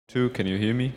2, can you hear me?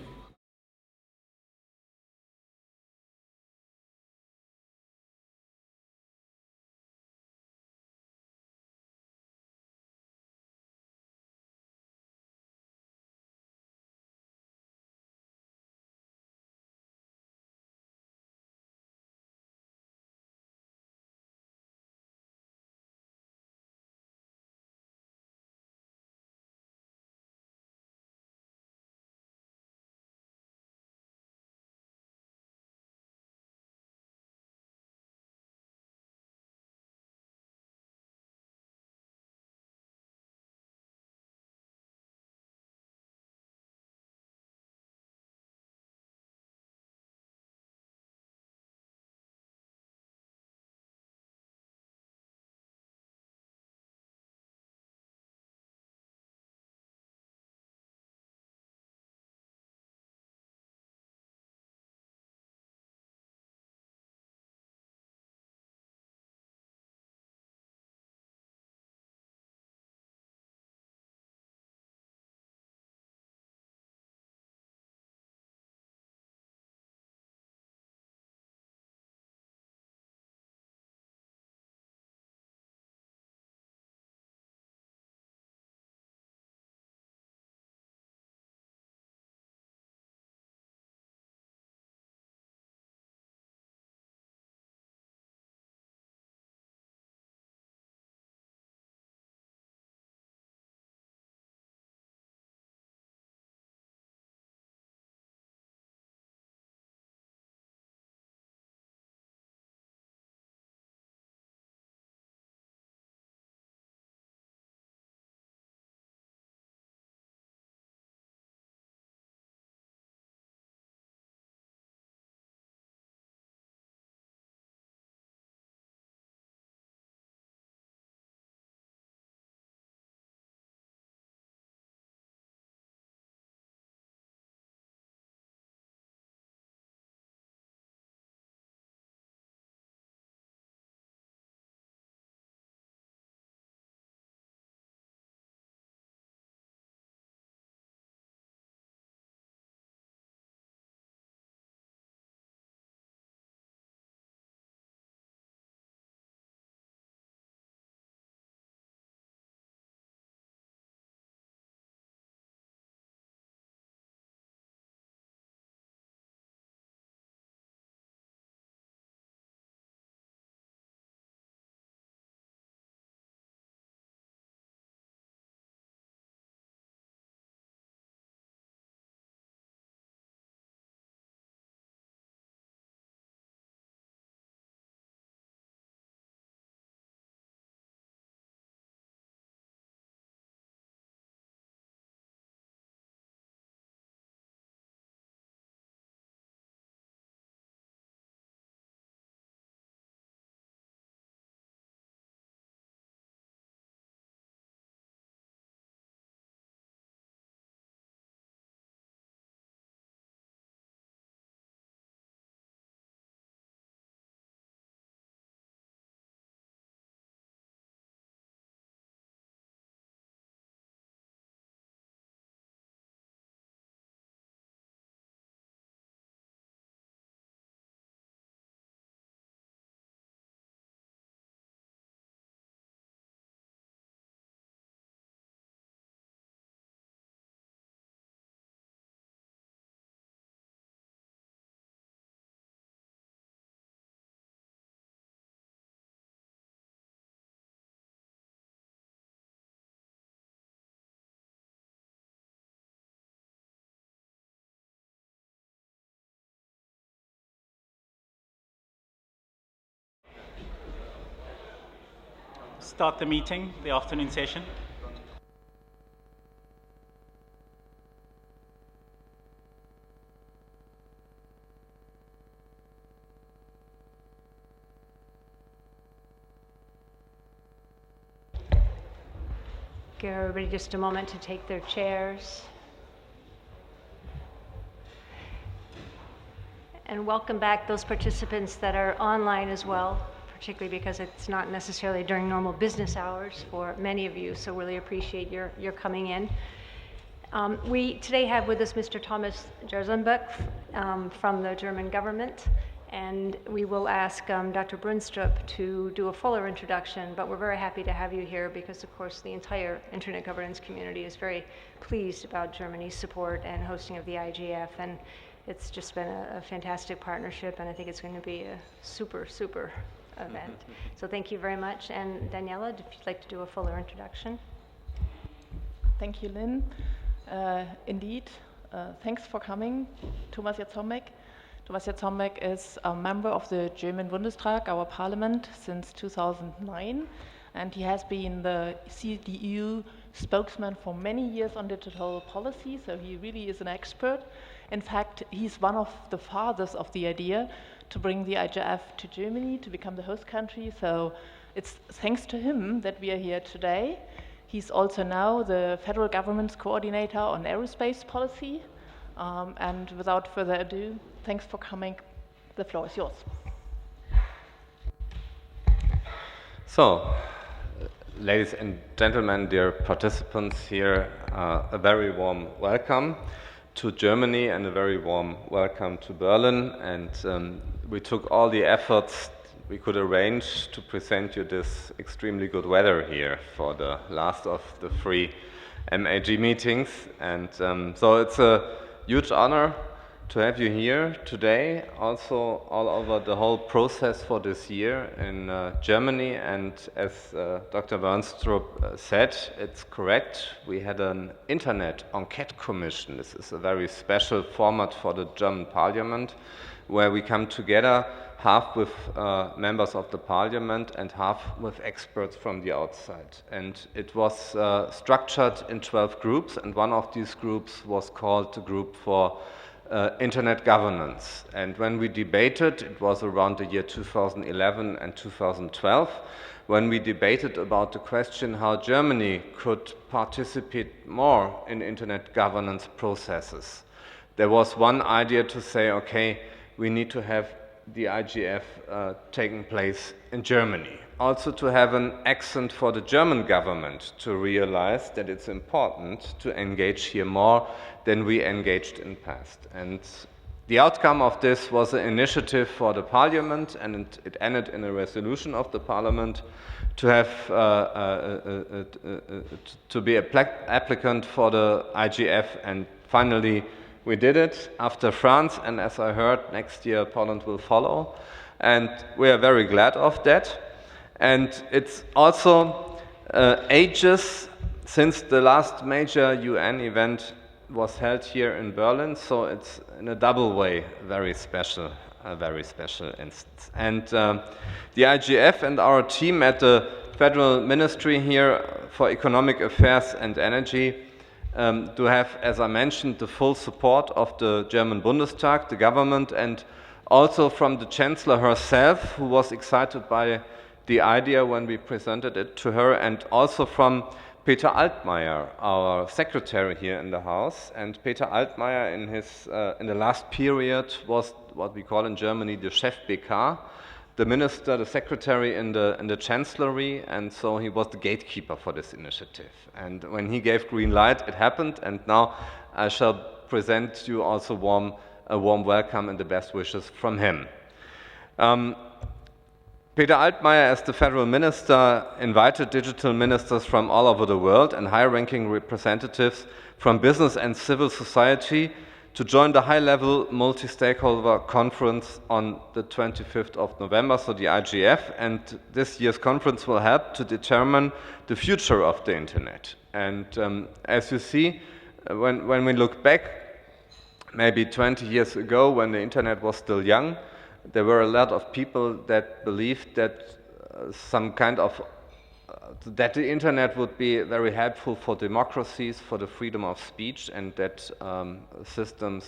Start the meeting, the afternoon session. Give everybody just a moment to take their chairs. And welcome back those participants that are online as well, particularly because it's not necessarily during normal business hours for many of you, so really appreciate your coming in. We today have with us Mr. Thomas Jersenbeck from the German government, and we will ask Dr. Brunstrup to do a fuller introduction, but we're very happy to have you here because, of course, the entire Internet governance community is very pleased about Germany's support and hosting of the IGF, and it's just been a fantastic partnership, and I think it's going to be a super, super event. So thank you very much, and Daniela, if you'd like to do a fuller introduction. Thank you, Lynn. Indeed, thanks for coming, Thomas Jersenbeck. Thomas Jersenbeck is a member of the German Bundestag, our parliament, since 2009, and he has been the CDU spokesman for many years on digital policy, so he really is an expert. In fact, he's one of the fathers of the idea to bring the IGF to Germany, to become the host country, so it's thanks to him that we are here today. He's also now the federal government's coordinator on aerospace policy. And without further ado, thanks for coming. The floor is yours. So, ladies and gentlemen, dear participants here, a very warm welcome to Germany and a very warm welcome to Berlin. And we took all the efforts we could arrange to present you this extremely good weather here for the last of the 3 MAG meetings. And so it's a huge honor to have you here today, also all over the whole process for this year in Germany. And as Dr. Wernstrup said, it's correct. We had an Internet Enquete Commission. This is a very special format for the German Parliament, where we come together half with members of the parliament and half with experts from the outside. And it was structured in 12 groups, and one of these groups was called the Group for Internet Governance. And when we debated, it was around the year 2011 and 2012, when we debated about the question how Germany could participate more in Internet governance processes. There was one idea to say, okay, we need to have the IGF taking place in Germany. Also to have an accent for the German government to realize that it's important to engage here more than we engaged in the past. And the outcome of this was an initiative for the parliament, and it ended in a resolution of the parliament to have to be an applicant for the IGF, and finally we did it after France, and as I heard, next year Poland will follow. And we are very glad of that. And it's also ages since the last major UN event was held here in Berlin, so it's in a double way very special, a very special instance. And the IGF and our team at the Federal Ministry here for Economic Affairs and Energy to have, as I mentioned, the full support of the German Bundestag, the government, and also from the Chancellor herself, who was excited by the idea when we presented it to her, and also from Peter Altmaier, our secretary here in the House. And Peter Altmaier in the last period was what we call in Germany the Chef BK, the minister, the secretary in the chancellery, and so he was the gatekeeper for this initiative. And when he gave green light, it happened, and now I shall present you also a warm welcome and the best wishes from him. Peter Altmaier, as the federal minister, invited digital ministers from all over the world and high-ranking representatives from business and civil society to join the high-level multi-stakeholder conference on the 25th of November, so the IGF, and this year's conference will help to determine the future of the Internet. And as you see, when we look back, maybe 20 years ago, when the Internet was still young, there were a lot of people that believed that that the Internet would be very helpful for democracies, for the freedom of speech, and that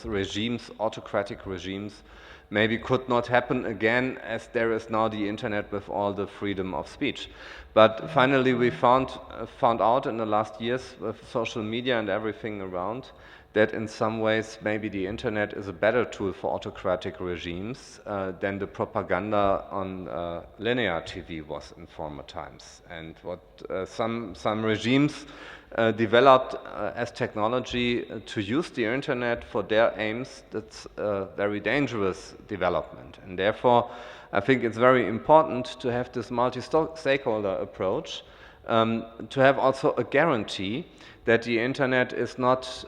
regimes, autocratic regimes, maybe could not happen again, as there is now the Internet with all the freedom of speech. But finally we found out in the last years with social media and everything around that in some ways maybe the internet is a better tool for autocratic regimes than the propaganda on linear TV was in former times. And what some regimes developed as technology to use the internet for their aims, that's a very dangerous development. And therefore, I think it's very important to have this multi-stakeholder approach, to have also a guarantee that the internet is not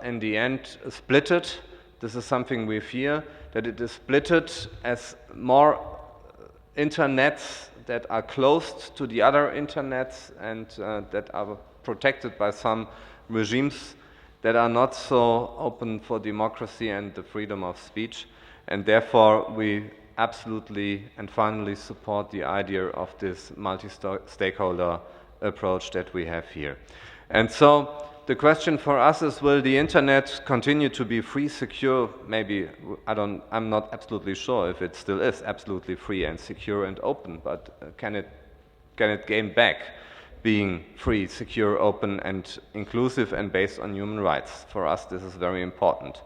in the end splitted. This is something we fear, that it is splitted as more internets that are closed to the other internets and that are protected by some regimes that are not so open for democracy and the freedom of speech. And therefore we absolutely and finally support the idea of this multi-stakeholder approach that we have here. And so the question for us is, will the internet continue to be free, secure? Maybe, I'm not absolutely sure if it still is absolutely free and secure and open, but can it gain back being free, secure, open and inclusive and based on human rights? For us this is very important.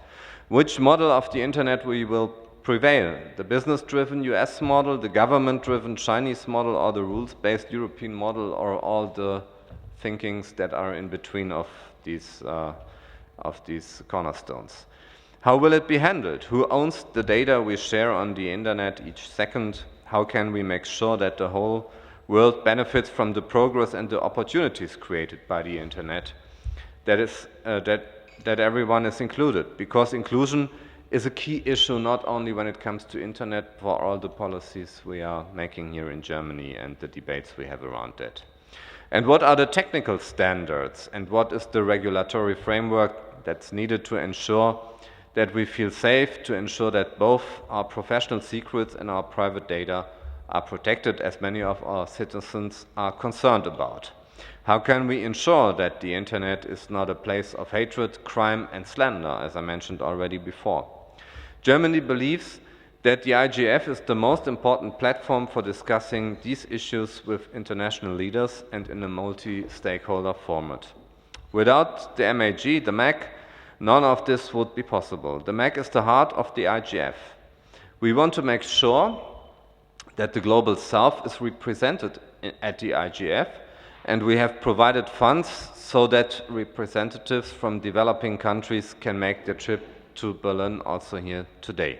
Which model of the internet we will prevail? The business-driven US model, the government-driven Chinese model, or the rules-based European model, or all the thinkings that are in between of these cornerstones? How will it be handled? Who owns the data we share on the internet each second? How can we make sure that the whole world benefits from the progress and the opportunities created by the internet? That everyone is included, because inclusion is a key issue not only when it comes to internet, for all the policies we are making here in Germany and the debates we have around it. And what are the technical standards and what is the regulatory framework that's needed to ensure that we feel safe, to ensure that both our professional secrets and our private data are protected, as many of our citizens are concerned about? How can we ensure that the internet is not a place of hatred, crime and slander, as I mentioned already before? Germany believes that the IGF is the most important platform for discussing these issues with international leaders and in a multi-stakeholder format. Without the MAG, the MAC, none of this would be possible. The MAC is the heart of the IGF. We want to make sure that the Global South is represented at the IGF, and we have provided funds so that representatives from developing countries can make the trip to Berlin also here today.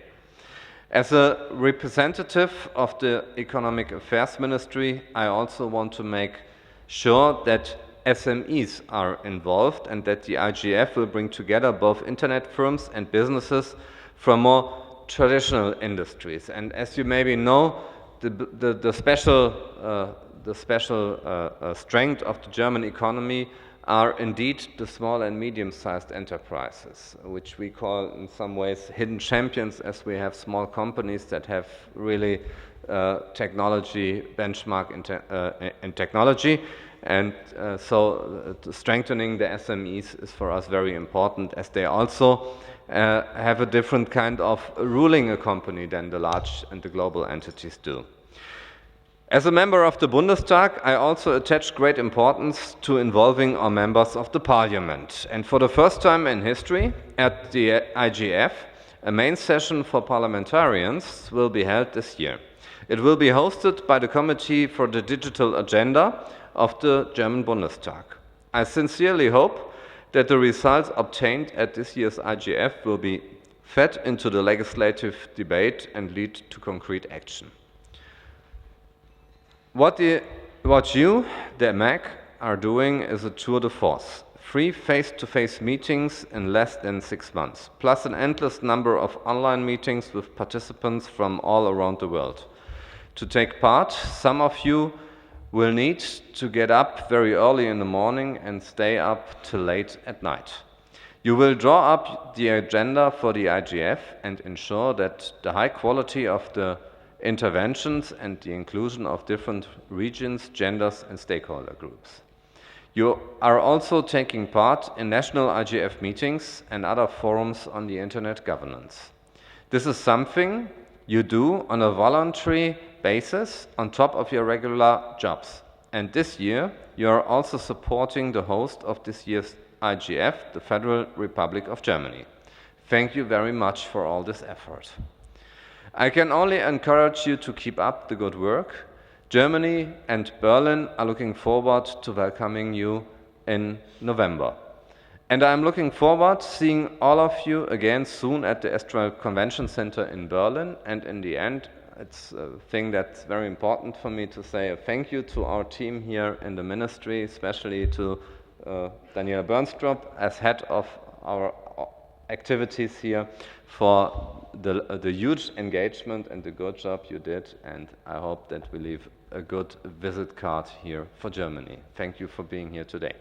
As a representative of the Economic Affairs Ministry, I also want to make sure that SMEs are involved and that the IGF will bring together both internet firms and businesses from more traditional industries. And as you maybe know, the special strength of the German economy are indeed the small and medium-sized enterprises, which we call in some ways hidden champions, as we have small companies that have really technology benchmark in technology. And so strengthening the SMEs is for us very important, as they also have a different kind of ruling a company than the large and the global entities do. As a member of the Bundestag, I also attach great importance to involving our members of the parliament. And for the first time in history, at the IGF, a main session for parliamentarians will be held this year. It will be hosted by the Committee for the Digital Agenda of the German Bundestag. I sincerely hope that the results obtained at this year's IGF will be fed into the legislative debate and lead to concrete action. What you, the MAC, are doing is a tour de force. 3 face-to-face meetings in less than 6 months, plus an endless number of online meetings with participants from all around the world. To take part, some of you will need to get up very early in the morning and stay up till late at night. You will draw up the agenda for the IGF and ensure that the high quality of the interventions and the inclusion of different regions, genders and stakeholder groups. You are also taking part in national IGF meetings and other forums on the internet governance. This is something you do on a voluntary basis on top of your regular jobs. And this year, you are also supporting the host of this year's IGF, the Federal Republic of Germany. Thank you very much for all this effort. I can only encourage you to keep up the good work. Germany and Berlin are looking forward to welcoming you in November. And I'm looking forward to seeing all of you again soon at the Astral Convention Center in Berlin. And in the end, it's a thing that's very important for me to say a thank you to our team here in the ministry, especially to Daniela Bernstrup as head of our activities here for the huge engagement and the good job you did, and I hope that we leave a good visit card here for Germany. Thank you for being here today.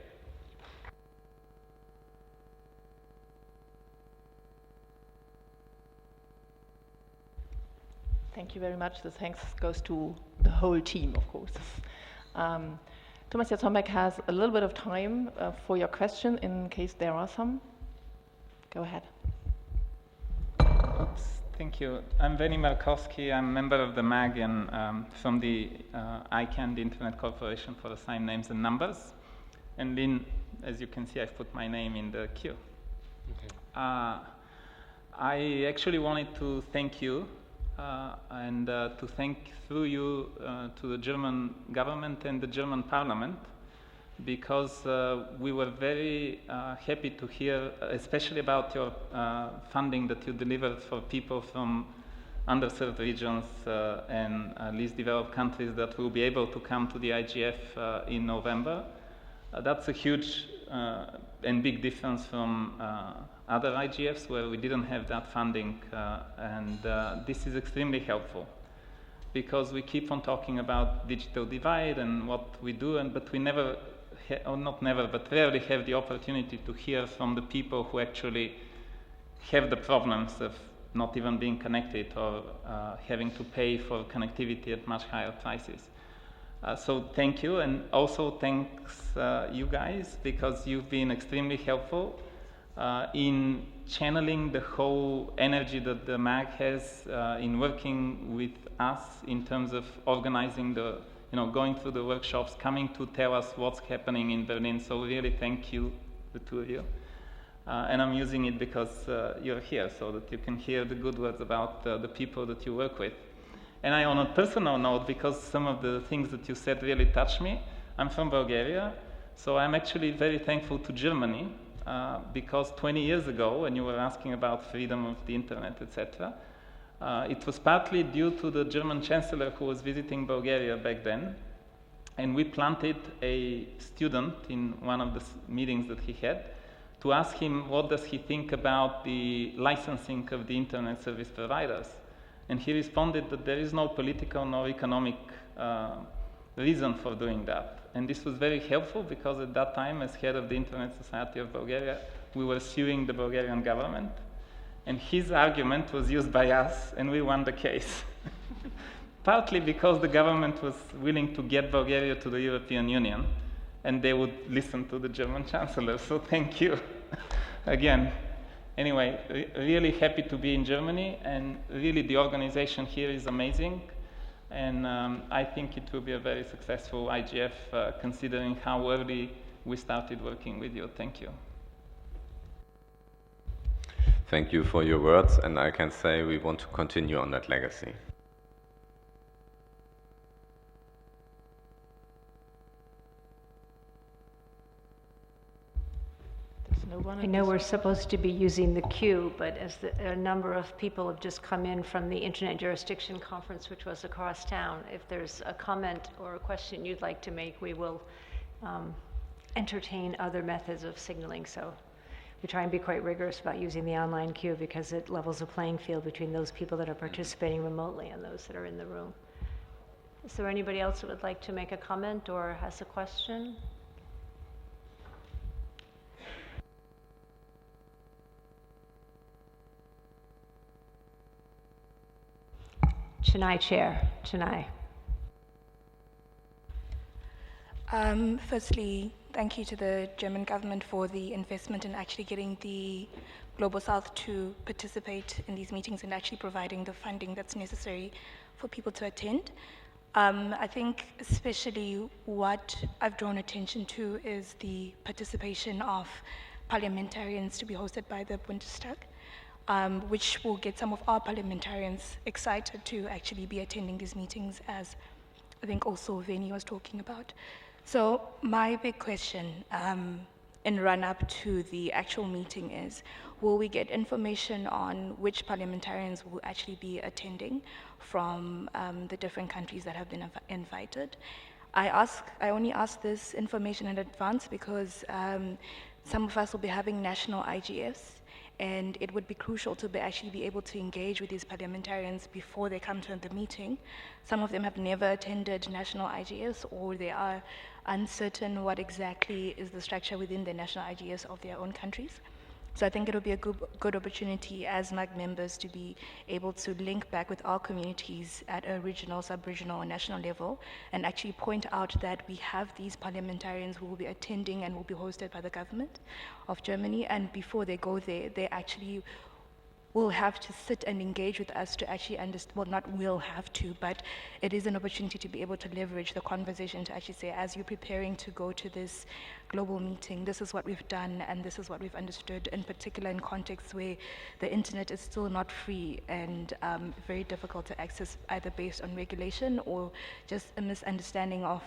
Thank you very much. The thanks goes to the whole team, of course. Thomas Jatzombeck has a little bit of time for your question in case there are some. Go ahead. Thank you. I'm Veni Markowski. I'm a member of the MAG and from the ICANN, the Internet Corporation for Assigned Names and Numbers. And Lynn, as you can see, I've put my name in the queue. Okay. I actually wanted to thank you and to thank through you to the German government and the German parliament, because we were very happy to hear, especially about your funding that you delivered for people from underserved regions and least developed countries that will be able to come to the IGF in November. That's a huge and big difference from other IGFs where we didn't have that funding, and this is extremely helpful because we keep on talking about digital divide and what we do, but we never or not never, but rarely have the opportunity to hear from the people who actually have the problems of not even being connected or having to pay for connectivity at much higher prices. So thank you, and also thanks you guys, because you've been extremely helpful in channeling the whole energy that the MAG has in working with us in terms of organizing the going through the workshops, coming to tell us what's happening in Berlin. So really thank you, the two of you. And I'm using it because you're here, so that you can hear the good words about the people that you work with. And on a personal note, because some of the things that you said really touched me, I'm from Bulgaria, so I'm actually very thankful to Germany, because 20 years ago, when you were asking about freedom of the internet, etc., it was partly due to the German chancellor who was visiting Bulgaria back then, and we planted a student in one of the meetings that he had to ask him what does he think about the licensing of the internet service providers. And he responded that there is no political nor economic reason for doing that. And this was very helpful because at that time, as head of the Internet Society of Bulgaria, we were suing the Bulgarian government. And his argument was used by us, and we won the case. Partly because the government was willing to get Bulgaria to the European Union, and they would listen to the German chancellor. So thank you again. Anyway, really happy to be in Germany, and really the organization here is amazing. And I think it will be a very successful IGF, considering how early we started working with you. Thank you. Thank you for your words, and I can say we want to continue on that legacy. I know we're supposed to be using the queue, but as a number of people have just come in from the Internet Jurisdiction Conference, which was across town, if there's a comment or a question you'd like to make, we will entertain other methods of signaling. So we try and be quite rigorous about using the online queue because it levels the playing field between those people that are participating remotely and those that are in the room. Is there anybody else that would like to make a comment or has a question? Chennai Chair, Chennai. Firstly, thank you to the German government for the investment in actually getting the Global South to participate in these meetings and actually providing the funding that's necessary for people to attend. I think especially what I've drawn attention to is the participation of parliamentarians to be hosted by the Bundestag, which will get some of our parliamentarians excited to actually be attending these meetings, as I think also Veni was talking about. So my big question in run-up to the actual meeting is, will we get information on which parliamentarians will actually be attending from the different countries that have been invited? I only ask this information in advance because some of us will be having national IGFs, and it would be crucial to actually be able to engage with these parliamentarians before they come to the meeting. Some of them have never attended national IGFs, or they are uncertain what exactly is the structure within the national IGFs of their own countries. So I think it'll be a good opportunity as MAG members to be able to link back with our communities at a regional, sub-regional, and national level, and actually point out that we have these parliamentarians who will be attending and will be hosted by the government of Germany, and before they go there, they actually will have to sit and engage with us to actually understand, well, not will have to, but it is an opportunity to be able to leverage the conversation to actually say, as you're preparing to go to this global meeting, this is what we've done and this is what we've understood, in particular in contexts where the internet is still not free and very difficult to access, either based on regulation or just a misunderstanding of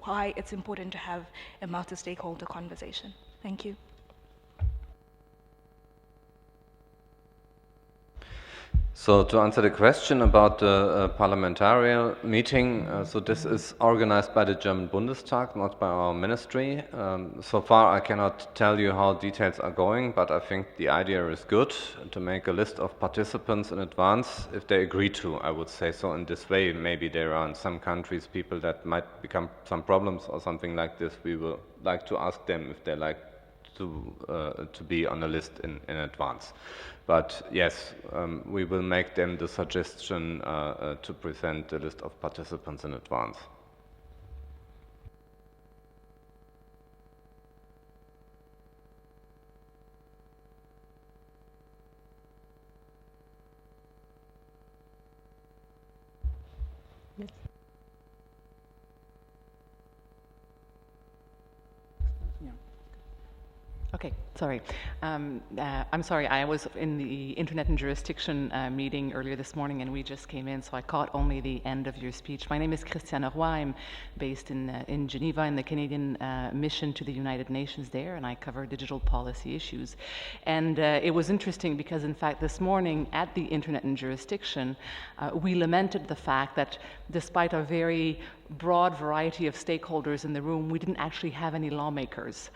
why it's important to have a multi-stakeholder conversation. Thank you. So to answer the question about the parliamentary meeting, so this is organized by the German Bundestag, not by our ministry. So far I cannot tell you how details are going, but I think the idea is good, to make a list of participants in advance, if they agree to, I would say. So in this way, maybe there are in some countries people that might become some problems or something like this. We will like to ask them if they like to be on the list in advance. But yes, we will make them the suggestion to present the list of participants in advance. Yes. Okay, sorry. I'm sorry, I was in the Internet and Jurisdiction meeting earlier this morning, and we just came in, so I caught only the end of your speech. My name is Christiane Roy. I'm based in Geneva in the Canadian mission to the United Nations there, and I cover digital policy issues. And it was interesting because, in fact, this morning at the Internet and Jurisdiction, we lamented the fact that despite a very broad variety of stakeholders in the room, we didn't actually have any lawmakers.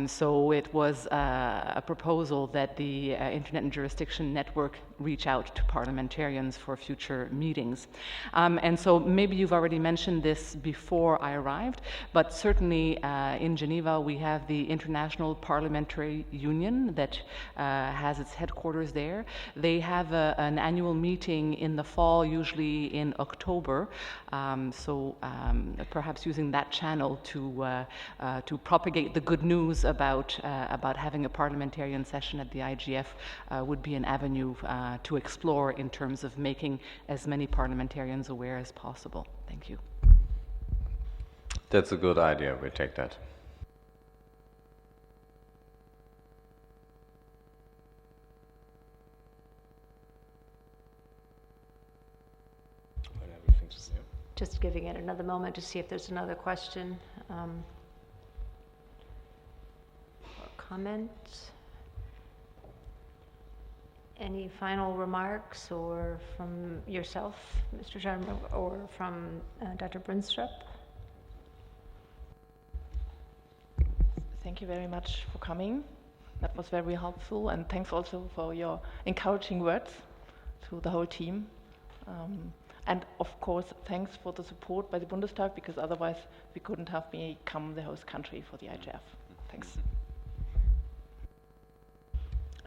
So it was a proposal that the Internet and Jurisdiction Network reach out to parliamentarians for future meetings. And so maybe you've already mentioned this before I arrived, but certainly in Geneva we have the International Parliamentary Union that has its headquarters there. They have an annual meeting in the fall, usually in October. So perhaps using that channel to propagate the good news about having a parliamentarian session at the IGF would be an avenue to explore in terms of making as many parliamentarians aware as possible. Thank you. That's a good idea. We take that. Just giving it another moment to see if there's another question or comment. Any final remarks, or from yourself, Mr. Chairman, or from Dr. Brunstrup? Thank you very much for coming. That was very helpful, and thanks also for your encouraging words to the whole team. And of course, thanks for the support by the Bundestag, because otherwise we couldn't have become the host country for the IGF. Thanks.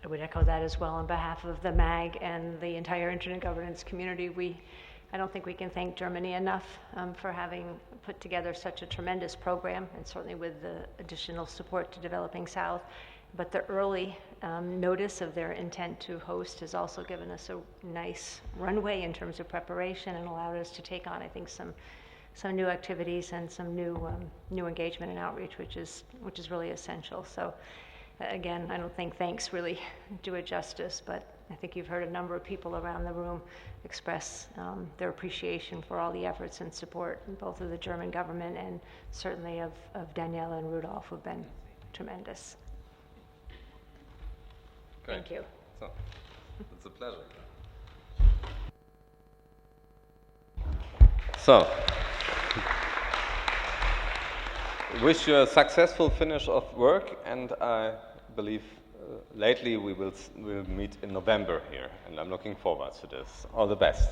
I would echo that as well on behalf of the MAG and the entire internet governance community. I don't think we can thank Germany enough for having put together such a tremendous program, and certainly with the additional support to Developing South. But the early notice of their intent to host has also given us a nice runway in terms of preparation and allowed us to take on, I think, some new activities and some new engagement and outreach, which is really essential. So Again, I don't think thanks really do it justice, but I think you've heard a number of people around the room express their appreciation for all the efforts and support, both of the German government and certainly of Danielle and Rudolf, who've been tremendous. Great. Thank you. So, it's a pleasure. So, wish you a successful finish of work, and I believe lately we'll meet in November here, and I'm looking forward to this. All the best.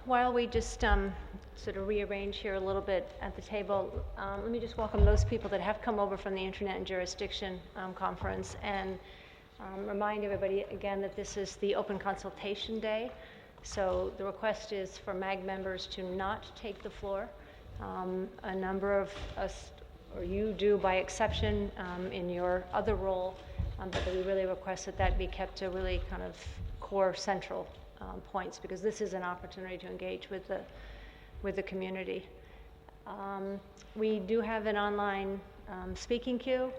While we just sort of rearrange here a little bit at the table, let me just welcome those people that have come over from the Internet and Jurisdiction Conference, and remind everybody again that this is the Open Consultation Day. So the request is for MAG members to not take the floor. A number of us, or you do by exception in your other role, but we really request that that be kept to really kind of core central points, because this is an opportunity to engage with the community. We do have an online speaking queue.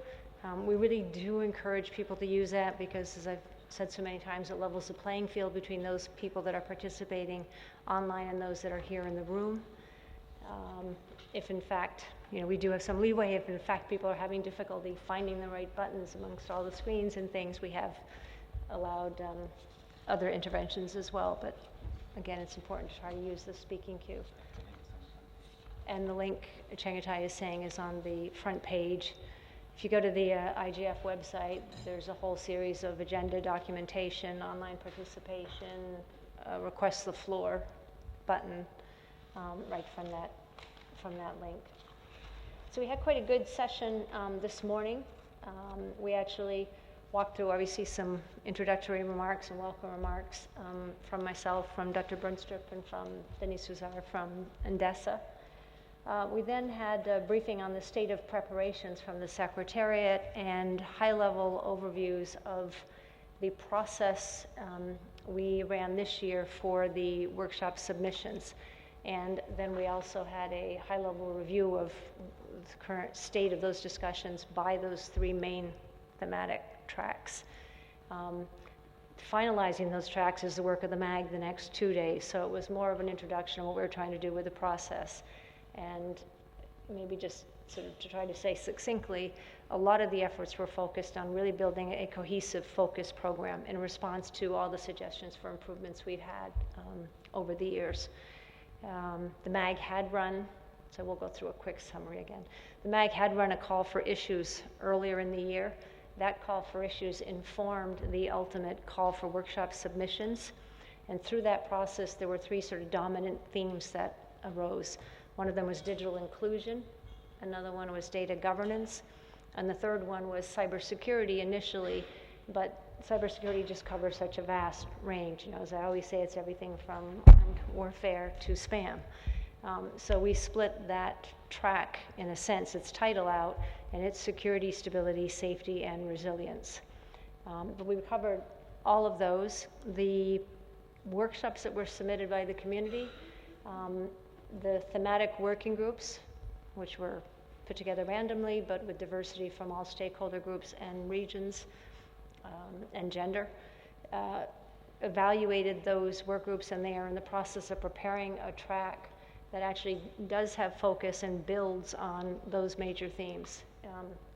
We really do encourage people to use that, because, as I've said so many times, it levels the playing field between those people that are participating online and those that are here in the room. If in fact, we do have some leeway, if in fact people are having difficulty finding the right buttons amongst all the screens and things, we have allowed other interventions as well, but again, it's important to try to use the speaking queue. And the link, Chengetai is saying, is on the front page. If you go to the IGF website, there's a whole series of agenda documentation, online participation, request the floor button right from that link. So we had quite a good session this morning. We actually walked through, obviously, some introductory remarks and welcome remarks from myself, from Dr. Brunstrup, and from Denis Suzar from Endesa. We then had a briefing on the state of preparations from the Secretariat and high-level overviews of the process we ran this year for the workshop submissions. And then we also had a high-level review of the current state of those discussions by those three main thematic tracks. Finalizing those tracks is the work of the MAG the next 2 days, so it was more of an introduction of what we're trying to do with the process. And maybe just sort of to try to say succinctly, a lot of the efforts were focused on really building a cohesive, focused program in response to all the suggestions for improvements we've had over the years. The MAG had run, so we'll go through a quick summary again. The MAG had run a call for issues earlier in the year. That call for issues informed the ultimate call for workshop submissions. And through that process, there were three sort of dominant themes that arose. One of them was digital inclusion, another one was data governance, and the third one was cybersecurity initially, but cybersecurity just covers such a vast range. As I always say, it's everything from armed warfare to spam. So we split that track, in a sense, its title out, and it's security, stability, safety, and resilience. But we covered all of those. The workshops that were submitted by the community, the thematic working groups, which were put together randomly, but with diversity from all stakeholder groups and regions and gender, evaluated those work groups, and they are in the process of preparing a track that actually does have focus and builds on those major themes.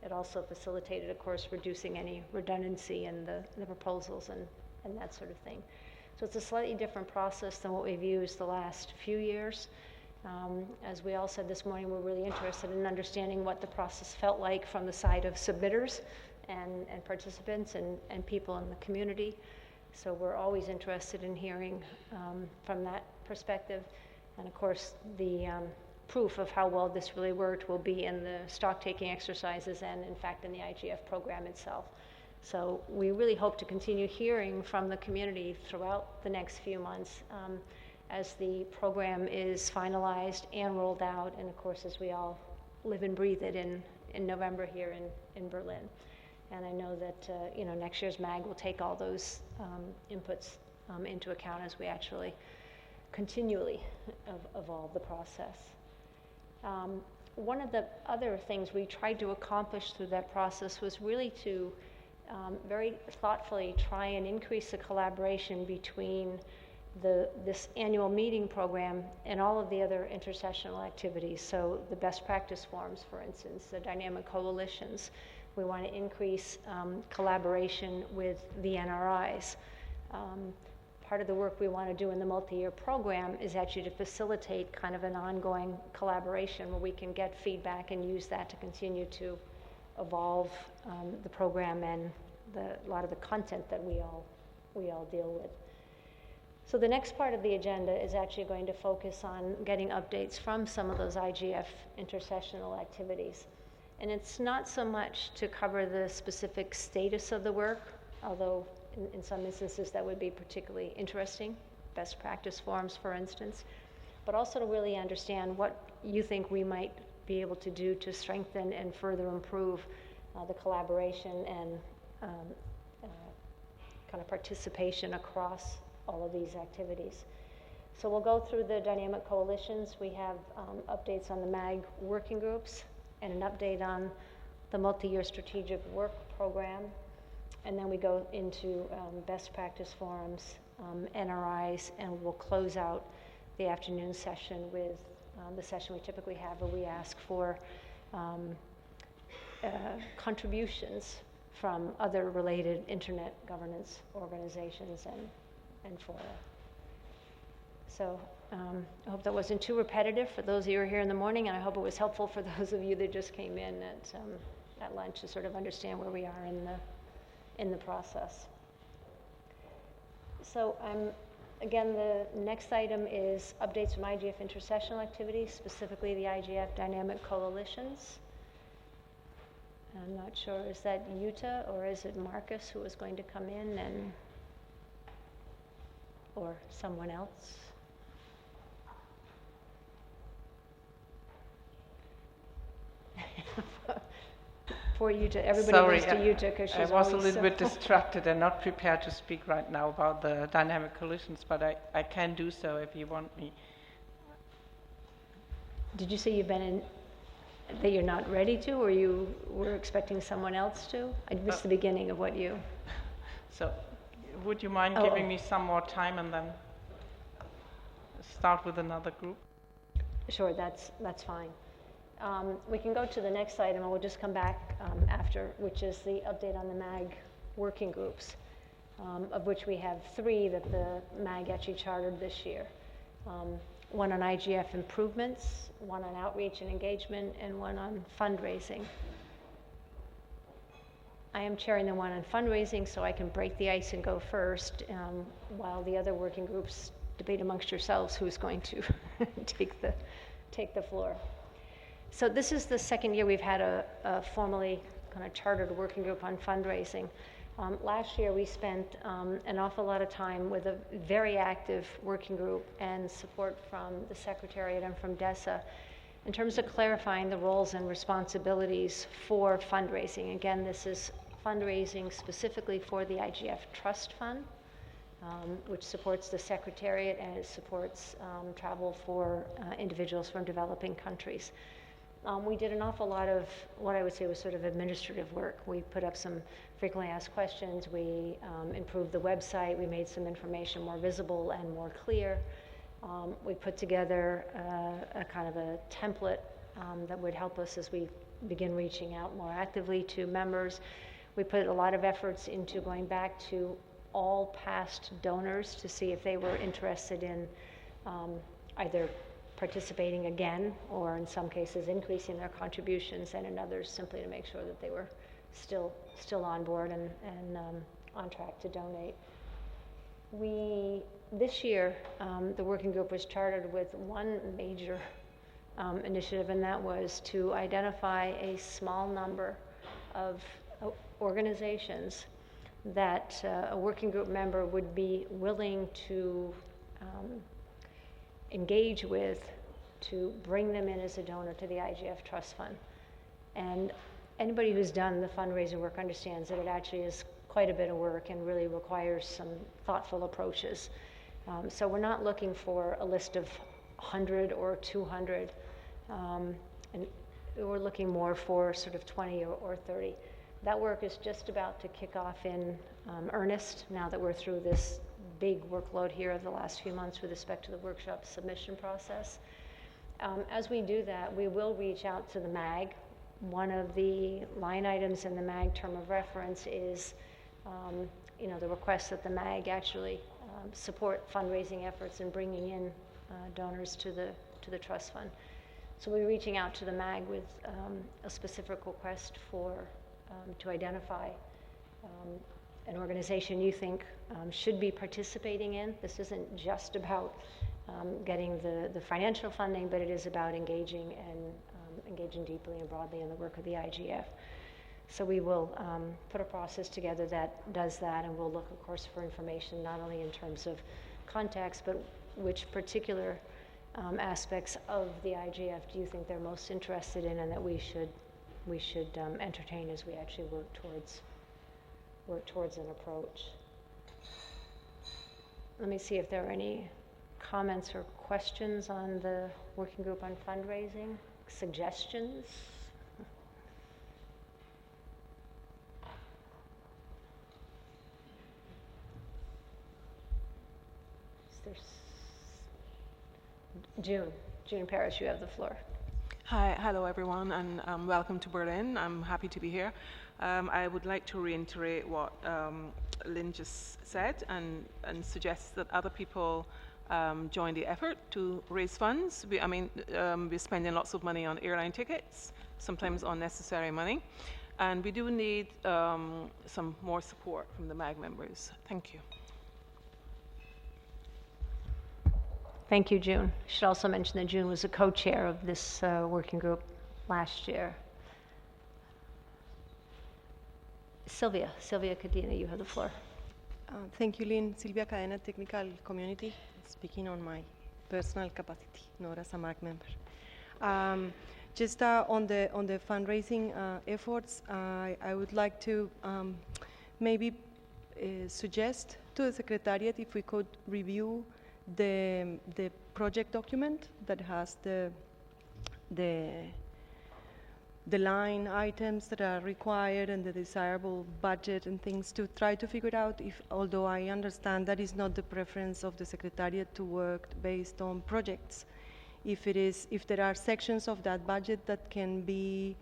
It also facilitated, of course, reducing any redundancy in the proposals and that sort of thing. So it's a slightly different process than what we've used the last few years. As we all said this morning, we're really interested in understanding what the process felt like from the side of submitters and participants and people in the community. So we're always interested in hearing from that perspective. And of course, the proof of how well this really worked will be in the stock-taking exercises and, in fact, in the IGF program itself. So we really hope to continue hearing from the community throughout the next few months as the program is finalized and rolled out, and of course as we all live and breathe it in November here in Berlin. And I know that next year's MAG will take all those inputs into account as we actually continually evolve the process. One of the other things we tried to accomplish through that process was really to very thoughtfully try and increase the collaboration between this annual meeting program and all of the other intersessional activities. So the best practice forums, for instance, the dynamic coalitions. We want to increase collaboration with the NRIs. Part of the work we want to do in the multi-year program is actually to facilitate kind of an ongoing collaboration where we can get feedback and use that to continue to evolve the program and a lot of the content that we all deal with. So the next part of the agenda is actually going to focus on getting updates from some of those IGF intersessional activities. And it's not so much to cover the specific status of the work, although in some instances that would be particularly interesting, best practice forums, for instance, but also to really understand what you think we might be able to do to strengthen and further improve the collaboration and kind of participation across all of these activities. So we'll go through the dynamic coalitions. We have updates on the MAG working groups and an update on the multi-year strategic work program. And then we go into best practice forums, NRIs, and we'll close out the afternoon session with the session we typically have where we ask for contributions from other related internet governance organizations and fora. So I hope that wasn't too repetitive for those of you who are here in the morning, and I hope it was helpful for those of you that just came in at lunch to sort of understand where we are in the process. So again, the next item is updates from IGF intersessional activities, specifically the IGF dynamic coalitions. I'm not sure, is that Yuta or is it Marcus who is going to come in or someone else? For Yuta, everybody goes to Yuta because she's I was a little so bit distracted and not prepared to speak right now about the dynamic coalitions, but I can do so if you want me. Did you say you've been in, that you're not ready to, or you were expecting someone else to? I missed the beginning of what you... So, would you mind giving me some more time and then start with another group? Sure, that's fine. We can go to the next item, and we'll just come back after, which is the update on the MAG working groups, of which we have 3 that the MAG actually chartered this year. One on IGF improvements, one on outreach and engagement, and one on fundraising. I am chairing the one on fundraising, so I can break the ice and go first, while the other working groups debate amongst yourselves who's going to take the floor. So this is the second year we've had a formally kind of chartered working group on fundraising. Last year we spent an awful lot of time with a very active working group and support from the Secretariat and from DESA in terms of clarifying the roles and responsibilities for fundraising. Again, this is fundraising specifically for the IGF Trust Fund, which supports the Secretariat and it supports travel for individuals from developing countries. We did an awful lot of what I would say was sort of administrative work. We put up some frequently asked questions, we improved the website, we made some information more visible and more clear. We put together a kind of a template that would help us as we begin reaching out more actively to members. We put a lot of efforts into going back to all past donors to see if they were interested in either participating again, or in some cases increasing their contributions, and in others simply to make sure that they were still on board and on track to donate. This year, the working group was chartered with one major initiative, and that was to identify a small number of organizations that a working group member would be willing to engage with to bring them in as a donor to the IGF Trust Fund. And anybody who's done the fundraising work understands that it actually is quite a bit of work and really requires some thoughtful approaches. So we're not looking for a list of 100 or 200, and we're looking more for sort of 20 or 30. That work is just about to kick off in earnest now that we're through this big workload here of the last few months with respect to the workshop submission process. As we do that, we will reach out to the MAG. One of the line items in the MAG term of reference is the request that the MAG actually support fundraising efforts and bringing in donors to the trust fund. So we're reaching out to the MAG with a specific request for to identify an organization you think should be participating in. This isn't just about getting the financial funding, but it is about engaging deeply and broadly in the work of the IGF. So we will put a process together that does that, and we'll look, of course, for information not only in terms of context, but which particular aspects of the IGF do you think they're most interested in, and that we should entertain as we actually work towards an approach. Let me see if there are any comments or questions on the working group on fundraising, suggestions. June Parrish, you have the floor. Hi, hello everyone, and welcome to Berlin. I'm happy to be here. I would like to reiterate what Lynn just said and suggest that other people join the effort to raise funds. We're spending lots of money on airline tickets, sometimes unnecessary money, and we do need some more support from the MAG members. Thank you. Thank you, June. I should also mention that June was a co-chair of this working group last year. Sylvia Cadena, you have the floor. Thank you, Lynn. Silvia Cadena, Technical Community, speaking on my personal capacity, not as a MAG member. Just on the fundraising efforts, I would like to maybe suggest to the Secretariat if we could review the project document that has the line items that are required and the desirable budget and things, to try to figure out if, although I understand that is not the preference of the Secretariat to work based on projects, if there are sections of that budget that can be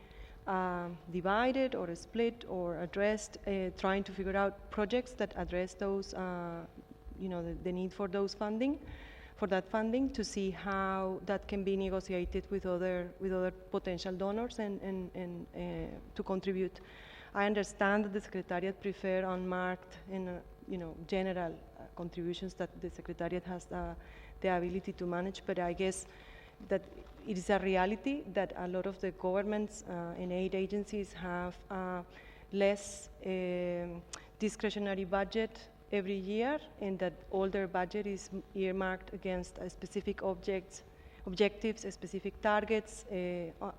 divided or split or addressed, trying to figure out projects that address those the need for that funding, to see how that can be negotiated with other potential donors and to contribute. I understand that the Secretariat prefer unmarked and general contributions that the Secretariat has the ability to manage, but I guess that it is a reality that a lot of the governments and aid agencies have less discretionary budget every year, and that all their budget is earmarked against specific objectives, specific targets,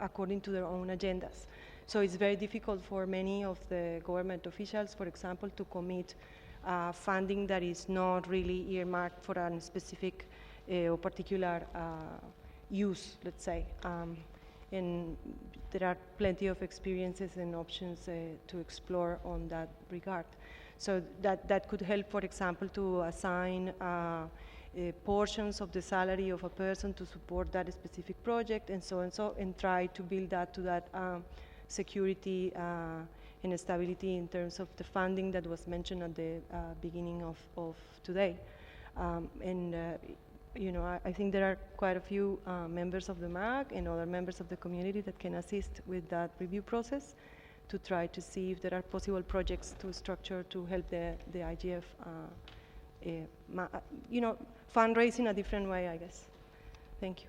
according to their own agendas. So it's very difficult for many of the government officials, for example, to commit funding that is not really earmarked for a specific or particular use, let's say. And there are plenty of experiences and options to explore on that regard. So that could help, for example, to assign portions of the salary of a person to support that specific project, and so, and try to build that to that security and stability in terms of the funding that was mentioned at the beginning of today. I think there are quite a few members of the MAG and other members of the community that can assist with that review process, to try to see if there are possible projects to structure to help the IGF, fundraising a different way, I guess. Thank you.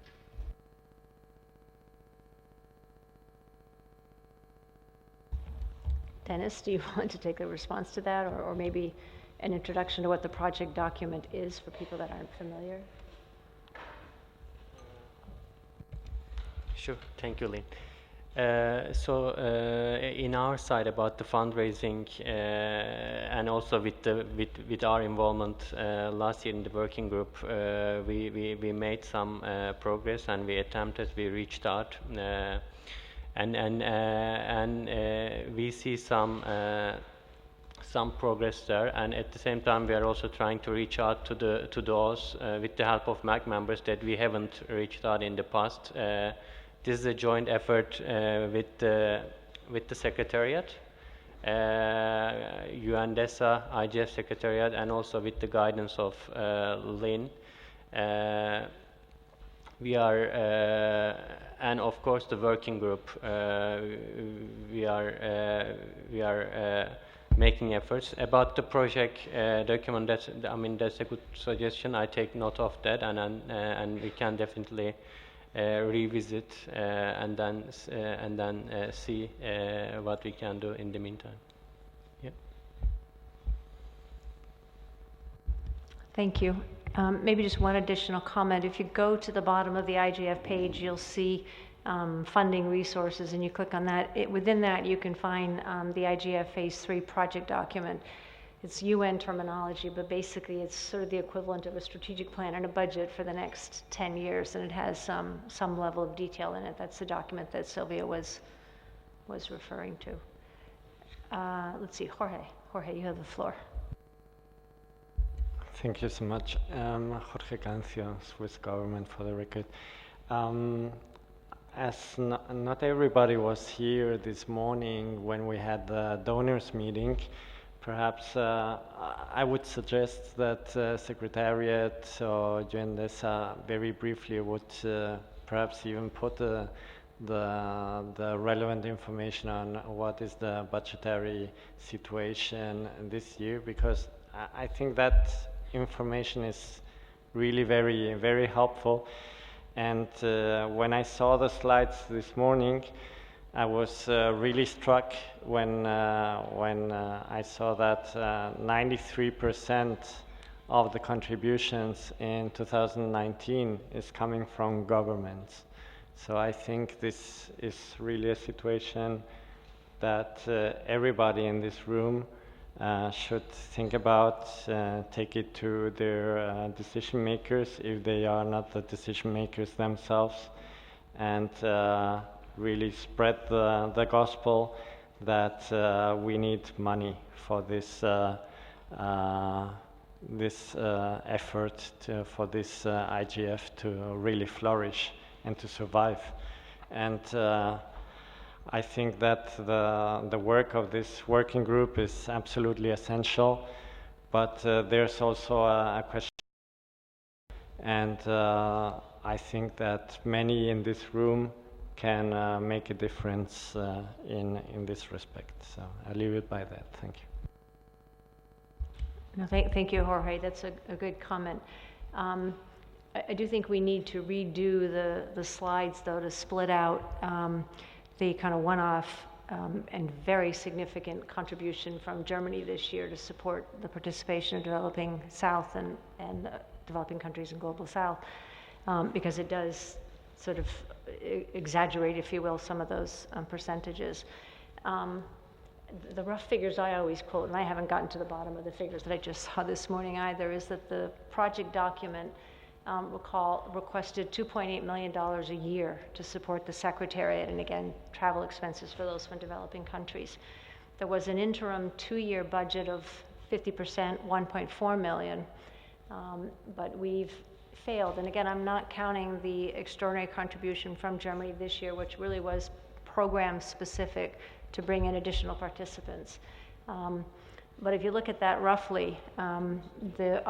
Dennis, do you want to take a response to that, or maybe an introduction to what the project document is for people that aren't familiar? Sure, thank you, Lynn. In our side about the fundraising and also with our involvement last year in the working group, we made some progress and we reached out and we see some progress there, and at the same time we are also trying to reach out to those with the help of MAG members that we haven't reached out in the past. This is a joint effort with the Secretariat, UNDESA, IGF Secretariat, and also with the guidance of Lynn. We are, and of course the working group, we are making efforts. About the project document, that's a good suggestion. I take note of that, and we can definitely revisit and then see what we can do in the meantime. Yeah. Thank you. Maybe just one additional comment. If you go to the bottom of the IGF page, you'll see funding resources, and you click on that. Within that, you can find the IGF Phase 3 project document. It's UN terminology, but basically it's sort of the equivalent of a strategic plan and a budget for the next 10 years, and it has some level of detail in it. That's the document that Sylvia was referring to. Let's see, Jorge. Jorge, you have the floor. Thank you so much. Jorge Cancio, Swiss government, for the record. As not everybody was here this morning when we had the donors meeting, perhaps I would suggest that Secretariat or UNDESA very briefly would perhaps even put the relevant information on what is the budgetary situation this year, because I think that information is really very, very helpful. And when I saw the slides this morning, I was really struck when I saw that 93% of the contributions in 2019 is coming from governments. So I think this is really a situation that everybody in this room should think about, take it to their decision makers if they are not the decision makers themselves, and really spread the gospel that we need money for this effort for this IGF to really flourish and to survive. And I think that the work of this working group is absolutely essential, but there's also a question, and I think that many in this room can make a difference in this respect. So I'll leave it by that. Thank you. No, thank you, Jorge. That's a good comment. I do think we need to redo the slides, though, to split out the kind of one-off and very significant contribution from Germany this year to support the participation of developing South and developing countries in Global South, because it does sort of exaggerate, if you will, some of those percentages. The rough figures I always quote, and I haven't gotten to the bottom of the figures that I just saw this morning either, is that the project document requested $2.8 million a year to support the Secretariat, and again, travel expenses for those from developing countries. There was an interim 2-year budget of 50%, $1.4 million, but we've failed. And again, I'm not counting the extraordinary contribution from Germany this year, which really was program specific to bring in additional participants. But if you look at that roughly, the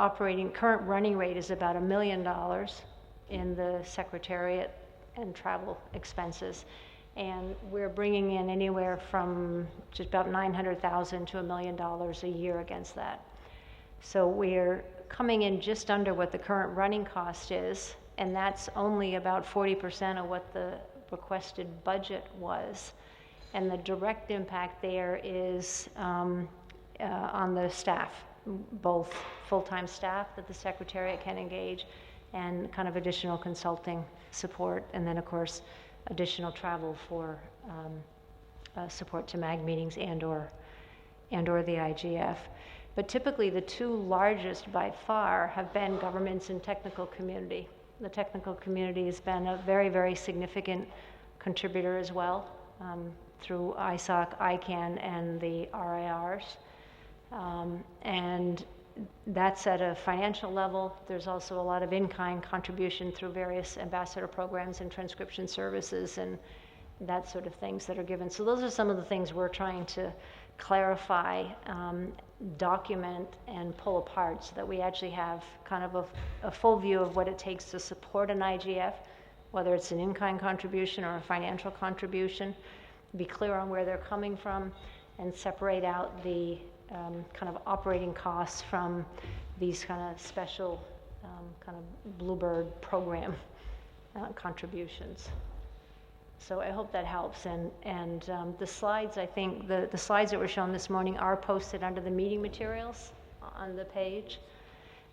current running rate is about $1 million in the Secretariat and travel expenses. And we're bringing in anywhere from just about $900,000 to $1 million a year against that. So we're coming in just under what the current running cost is, and that's only about 40% of what the requested budget was. And the direct impact there is on the staff, both full-time staff that the Secretariat can engage and kind of additional consulting support, and then of course additional travel for support to MAG meetings and/or the IGF. But typically the two largest by far have been governments and technical community. The technical community has been a very, very significant contributor as well through ISOC, ICANN, and the RIRs. And that's at a financial level. There's also a lot of in-kind contribution through various ambassador programs and transcription services and that sort of things that are given. So those are some of the things we're trying to clarify, document, and pull apart so that we actually have kind of a full view of what it takes to support an IGF, whether it's an in-kind contribution or a financial contribution, be clear on where they're coming from, and separate out the kind of operating costs from these kind of special kind of Bluebird program contributions. So I hope that helps. And the slides, I think, the slides that were shown this morning are posted under the meeting materials on the page.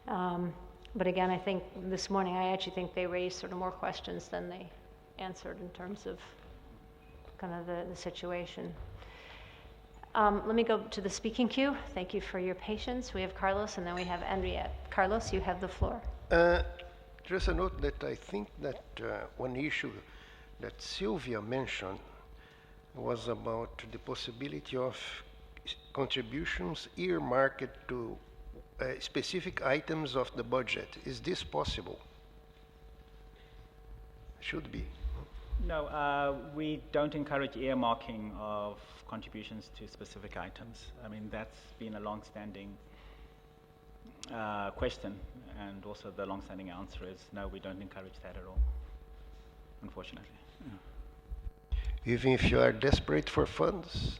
But again, I think this morning, I actually think they raised sort of more questions than they answered in terms of kind of the situation. Let me go to the speaking queue. Thank you for your patience. We have Carlos, and then we have Henriette. Carlos, you have the floor. Just a note that I think that one issue that Sylvia mentioned was about the possibility of contributions earmarked to specific items of the budget. Is this possible? Should be. No, we don't encourage earmarking of contributions to specific items. I mean, that's been a long-standing question, and also the long-standing answer is no, we don't encourage that at all, unfortunately. Yeah. Even if you are desperate for funds?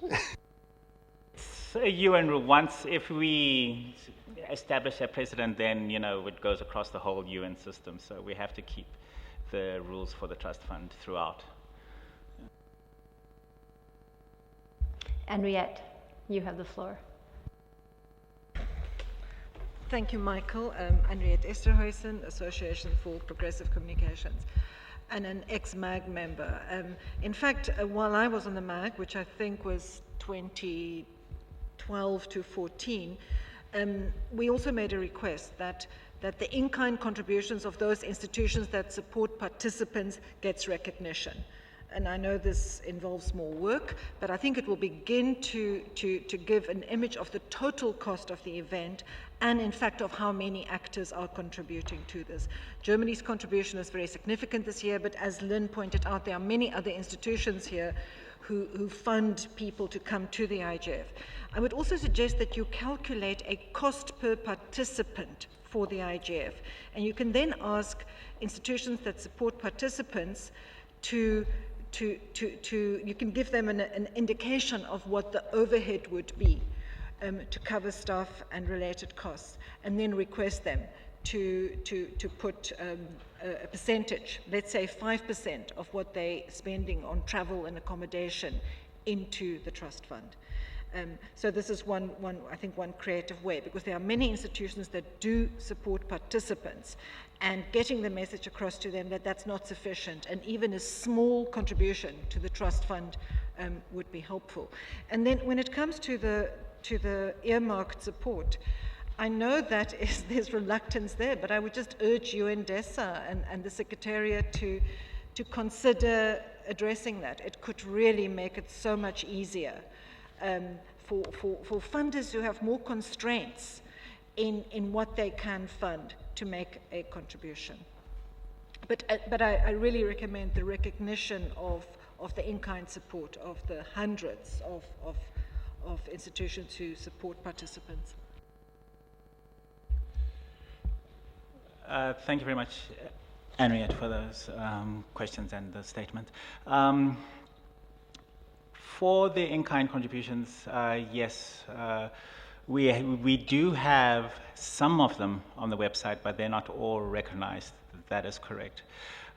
It's a UN rule. Once, if we establish a precedent, then, you know, it goes across the whole UN system, so we have to keep the rules for the trust fund throughout. Henriette, you have the floor. Thank you, Michael. Henriette Esterhuizen, Association for Progressive Communications, and an ex-MAG member. In fact, while I was on the MAG, which I think was 2012 to 14, we also made a request that the in-kind contributions of those institutions that support participants gets recognition. And I know this involves more work, but I think it will begin to give an image of the total cost of the event and, in fact, of how many actors are contributing to this. Germany's contribution is very significant this year, but as Lynn pointed out, there are many other institutions here who fund people to come to the IGF. I would also suggest that you calculate a cost per participant for the IGF, and you can then ask institutions that support participants you can give them an indication of what the overhead would be to cover staff and related costs, and then request them to put a percentage, let's say 5% of what they're spending on travel and accommodation into the trust fund. So this is one creative way, because there are many institutions that do support participants, and getting the message across to them that that's not sufficient, and even a small contribution to the trust fund would be helpful. And then when it comes to the earmarked support, I know that there's reluctance there, but I would just urge UNDESA and the Secretariat to consider addressing that. It could really make it so much easier for funders who have more constraints in what they can fund to make a contribution. But I really recommend the recognition of the in-kind support of the hundreds of institutions who support participants. Thank you very much, Henriette, for those questions and the statement. For the in-kind contributions, yes, we do have some of them on the website, but they're not all recognized. That is correct.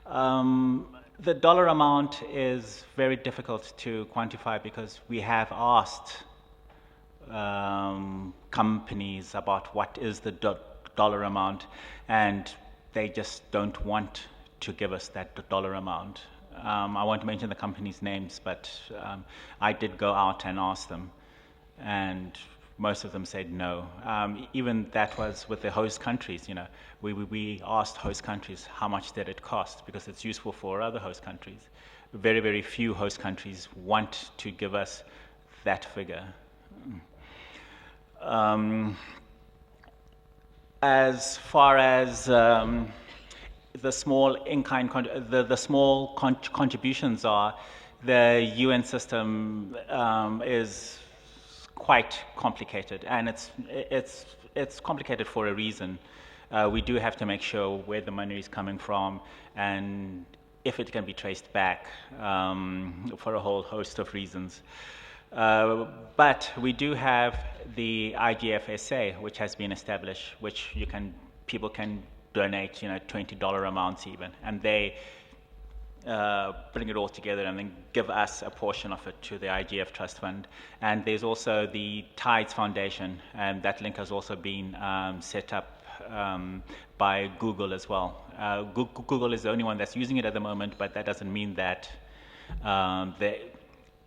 The dollar amount is very difficult to quantify because we have asked companies about what is the dollar amount, and they just don't want to give us that dollar amount. I won't mention the company's names, but I did go out and ask them, and most of them said no. Even that was with the host countries, you know. We asked host countries how much did it cost, because it's useful for other host countries. Very, very few host countries want to give us that figure. As far as the small in-kind the small contributions are, the UN system is quite complicated, and it's complicated for a reason. We do have to make sure where the money is coming from and if it can be traced back, for a whole host of reasons. But we do have the IGF SA, which has been established, which people can donate, you know, $20 amounts even, and they bring it all together and then give us a portion of it to the IGF Trust Fund. And there's also the Tides Foundation, and that link has also been set up by Google as well. Google is the only one that's using it at the moment, but that doesn't mean that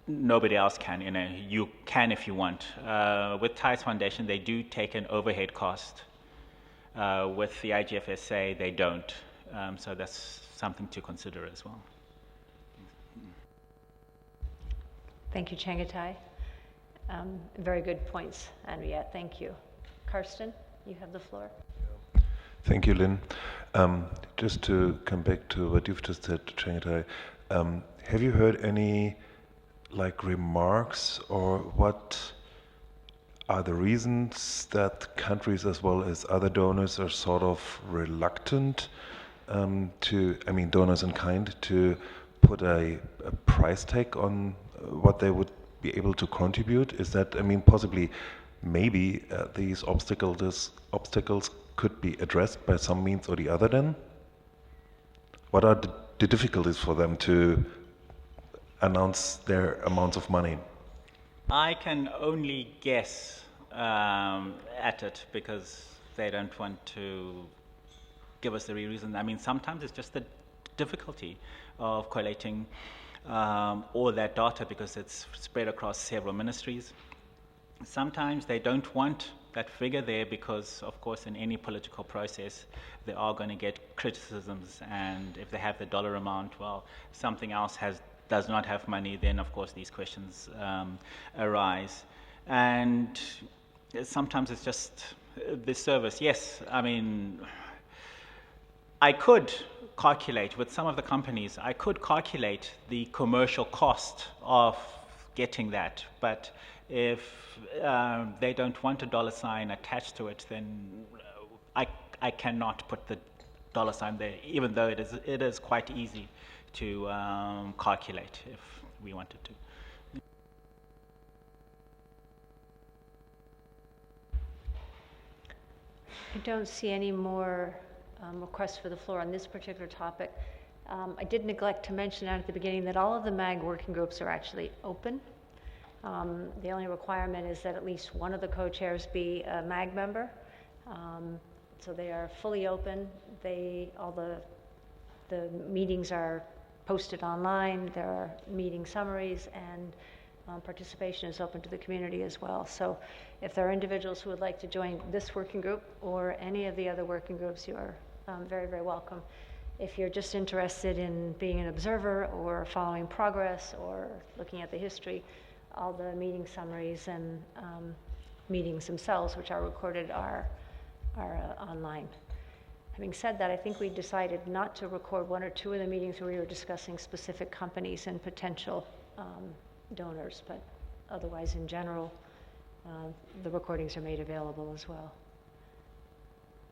nobody else can. You know, you can if you want. With Tides Foundation, they do take an overhead cost. With the IGFSA, they don't. So that's something to consider as well. Thank you, Changatai. Very good points, Henriette. Thank you. Karsten, you have the floor. Thank you, Lynn. Just to come back to what you've just said, Changatai, have you heard any remarks, or what are the reasons that countries as well as other donors are sort of reluctant donors in kind, to put a price tag on what they would be able to contribute? Is that, possibly, maybe these obstacles could be addressed by some means or the other then? What are the difficulties for them to announce their amounts of money? I can only guess at it, because they don't want to give us the real reason. Sometimes it's just the difficulty of collating all that data, because it's spread across several ministries. Sometimes they don't want that figure there because, of course, in any political process, they are going to get criticisms, and if they have the dollar amount, well, something else does not have money, then of course these questions arise. And sometimes it's just the service. Yes, I could calculate with some of the companies, I could calculate the commercial cost of getting that, but if they don't want a dollar sign attached to it, then I cannot put the dollar sign there, even though it is quite easy to calculate if we wanted to. I don't see any more requests for the floor on this particular topic. I did neglect to mention out at the beginning that all of the MAG working groups are actually open. The only requirement is that at least one of the co-chairs be a MAG member. So they are fully open. All the meetings are posted online. There are meeting summaries, and participation is open to the community as well. So if there are individuals who would like to join this working group or any of the other working groups, you are very, very welcome. If you're just interested in being an observer or following progress or looking at the history, all the meeting summaries and meetings themselves, which are recorded, are online. Having said that, I think we decided not to record one or two of the meetings where we were discussing specific companies and potential donors, but otherwise, in general, the recordings are made available as well.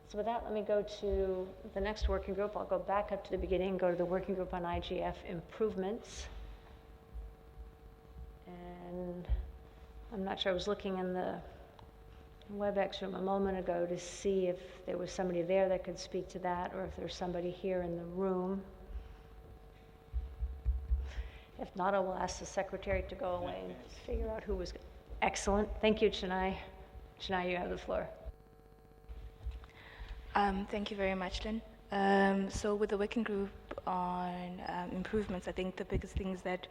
So with that, let me go to the next working group. I'll go back up to the beginning, go to the working group on IGF improvements. And I'm not sure, I was looking in the WebEx room a moment ago to see if there was somebody there that could speak to that, or if there's somebody here in the room. If not, I will ask the secretary to go away and figure out who was. Excellent. Thank you, Chennai. Chennai, you have the floor. Thank you very much, Lynn. So with the working group on improvements. I think the biggest thing is that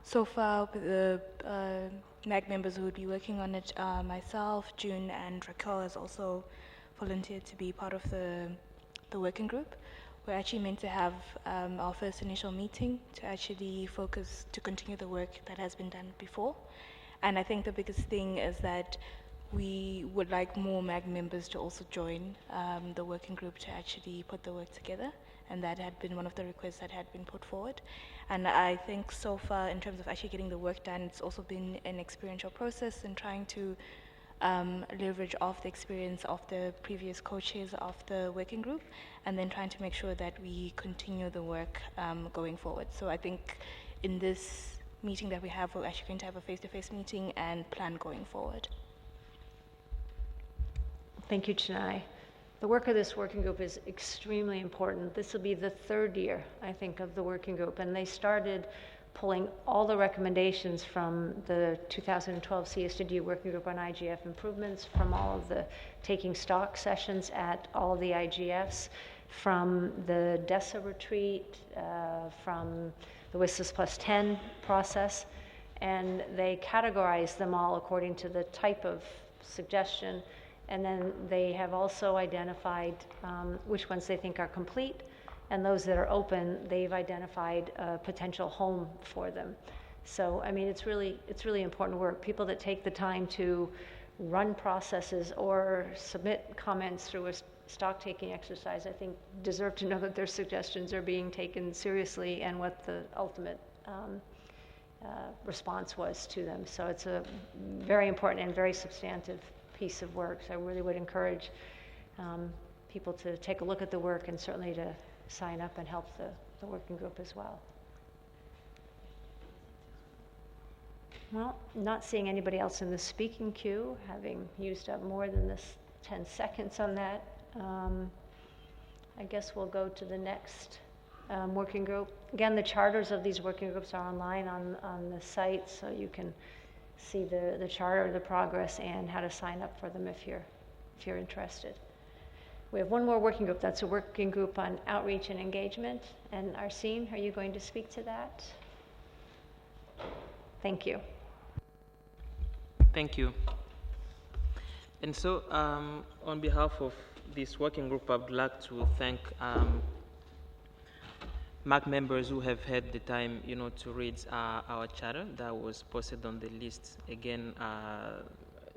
so far the MAG members who would be working on it, myself, June, and Raquel has also volunteered to be part of the working group. We're actually meant to have our first initial meeting to actually focus to continue the work that has been done before. And I think the biggest thing is that we would like more MAG members to also join the working group to actually put the work together. And that had been one of the requests that had been put forward. And I think so far, in terms of actually getting the work done, it's also been an experiential process in trying to leverage off the experience of the previous co-chairs of the working group, and then trying to make sure that we continue the work going forward. So I think in this meeting that we have, we're actually going to have a face-to-face meeting and plan going forward. Thank you, Chennai. The work of this working group is extremely important. This will be the third year, I think, of the working group, and they started pulling all the recommendations from the 2012 CSW working group on IGF improvements, from all of the taking stock sessions at all of the IGFs, from the DESA retreat, from the WSIS plus 10 process, and they categorized them all according to the type of suggestion. And then they have also identified which ones they think are complete, and those that are open, they've identified a potential home for them. So, I mean, it's really important work. People that take the time to run processes or submit comments through a stock-taking exercise, I think, deserve to know that their suggestions are being taken seriously and what the ultimate response was to them. So it's a very important and very substantive piece of work. So I really would encourage people to take a look at the work and certainly to sign up and help the working group as well. Well, not seeing anybody else in the speaking queue, having used up more than this 10 seconds on that, I guess we'll go to the next working group. Again, the charters of these working groups are online on the site, so you can see the charter, the progress, and how to sign up for them if you're interested. We have one more working group. That's a working group on outreach and engagement. And Arsene, are you going to speak to that? Thank you. Thank you. And so, on behalf of this working group, I would like to thank MAG members who have had the time, to read our charter that was posted on the list again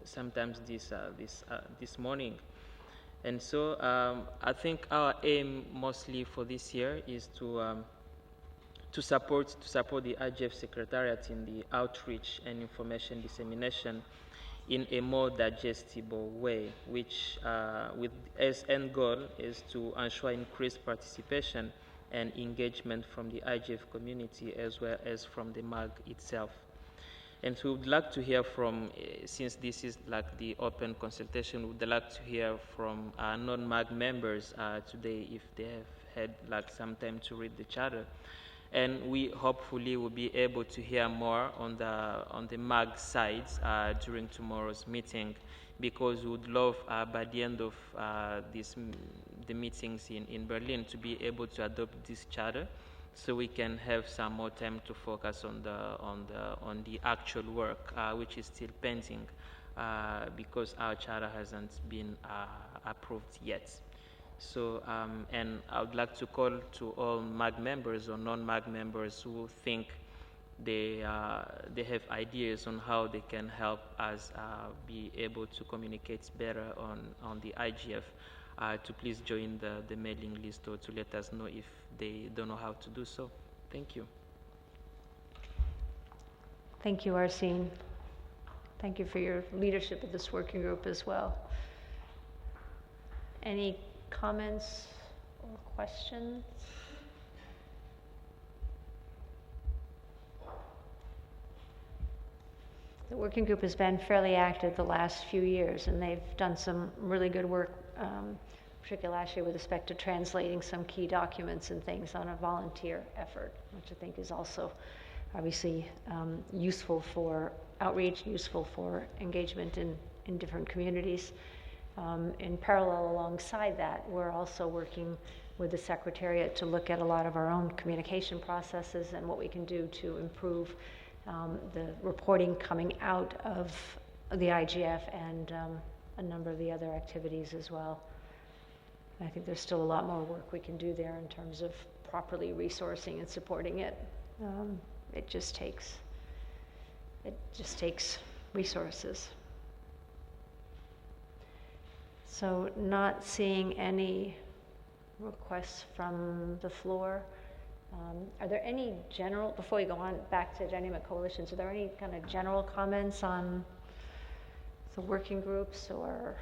sometimes this morning. And so I think our aim mostly for this year is to support the IGF Secretariat in the outreach and information dissemination in a more digestible way, which with as end goal is to ensure increased participation and engagement from the IGF community as well as from the MAG itself. And we would like to hear from, since this is like the open consultation, we would like to hear from non-MAG members today if they have had like some time to read the charter. And we hopefully will be able to hear more on the MAG sides during tomorrow's meeting, because we would love by the end of the meetings in Berlin to be able to adopt this charter, so we can have some more time to focus on the actual work, which is still pending, because our charter hasn't been approved yet. So, and I would like to call to all MAG members or non-MAG members who think they have ideas on how they can help us be able to communicate better on the IGF, to please join the mailing list or to let us know if they don't know how to do so. Thank you. Thank you, Arsene. Thank you for your leadership of this working group as well. Any comments or questions? The working group has been fairly active the last few years, and they've done some really good work, particularly last year with respect to translating some key documents and things on a volunteer effort, which I think is also obviously useful for outreach, useful for engagement in different communities. In parallel alongside that, we're also working with the Secretariat to look at a lot of our own communication processes and what we can do to improve the reporting coming out of the IGF and a number of the other activities as well. I think there's still a lot more work we can do there in terms of properly resourcing and supporting it. It just takes resources. So not seeing any requests from the floor. Are there any general, before we go on back to dynamic coalitions, are there any kind of general comments on the working groups, or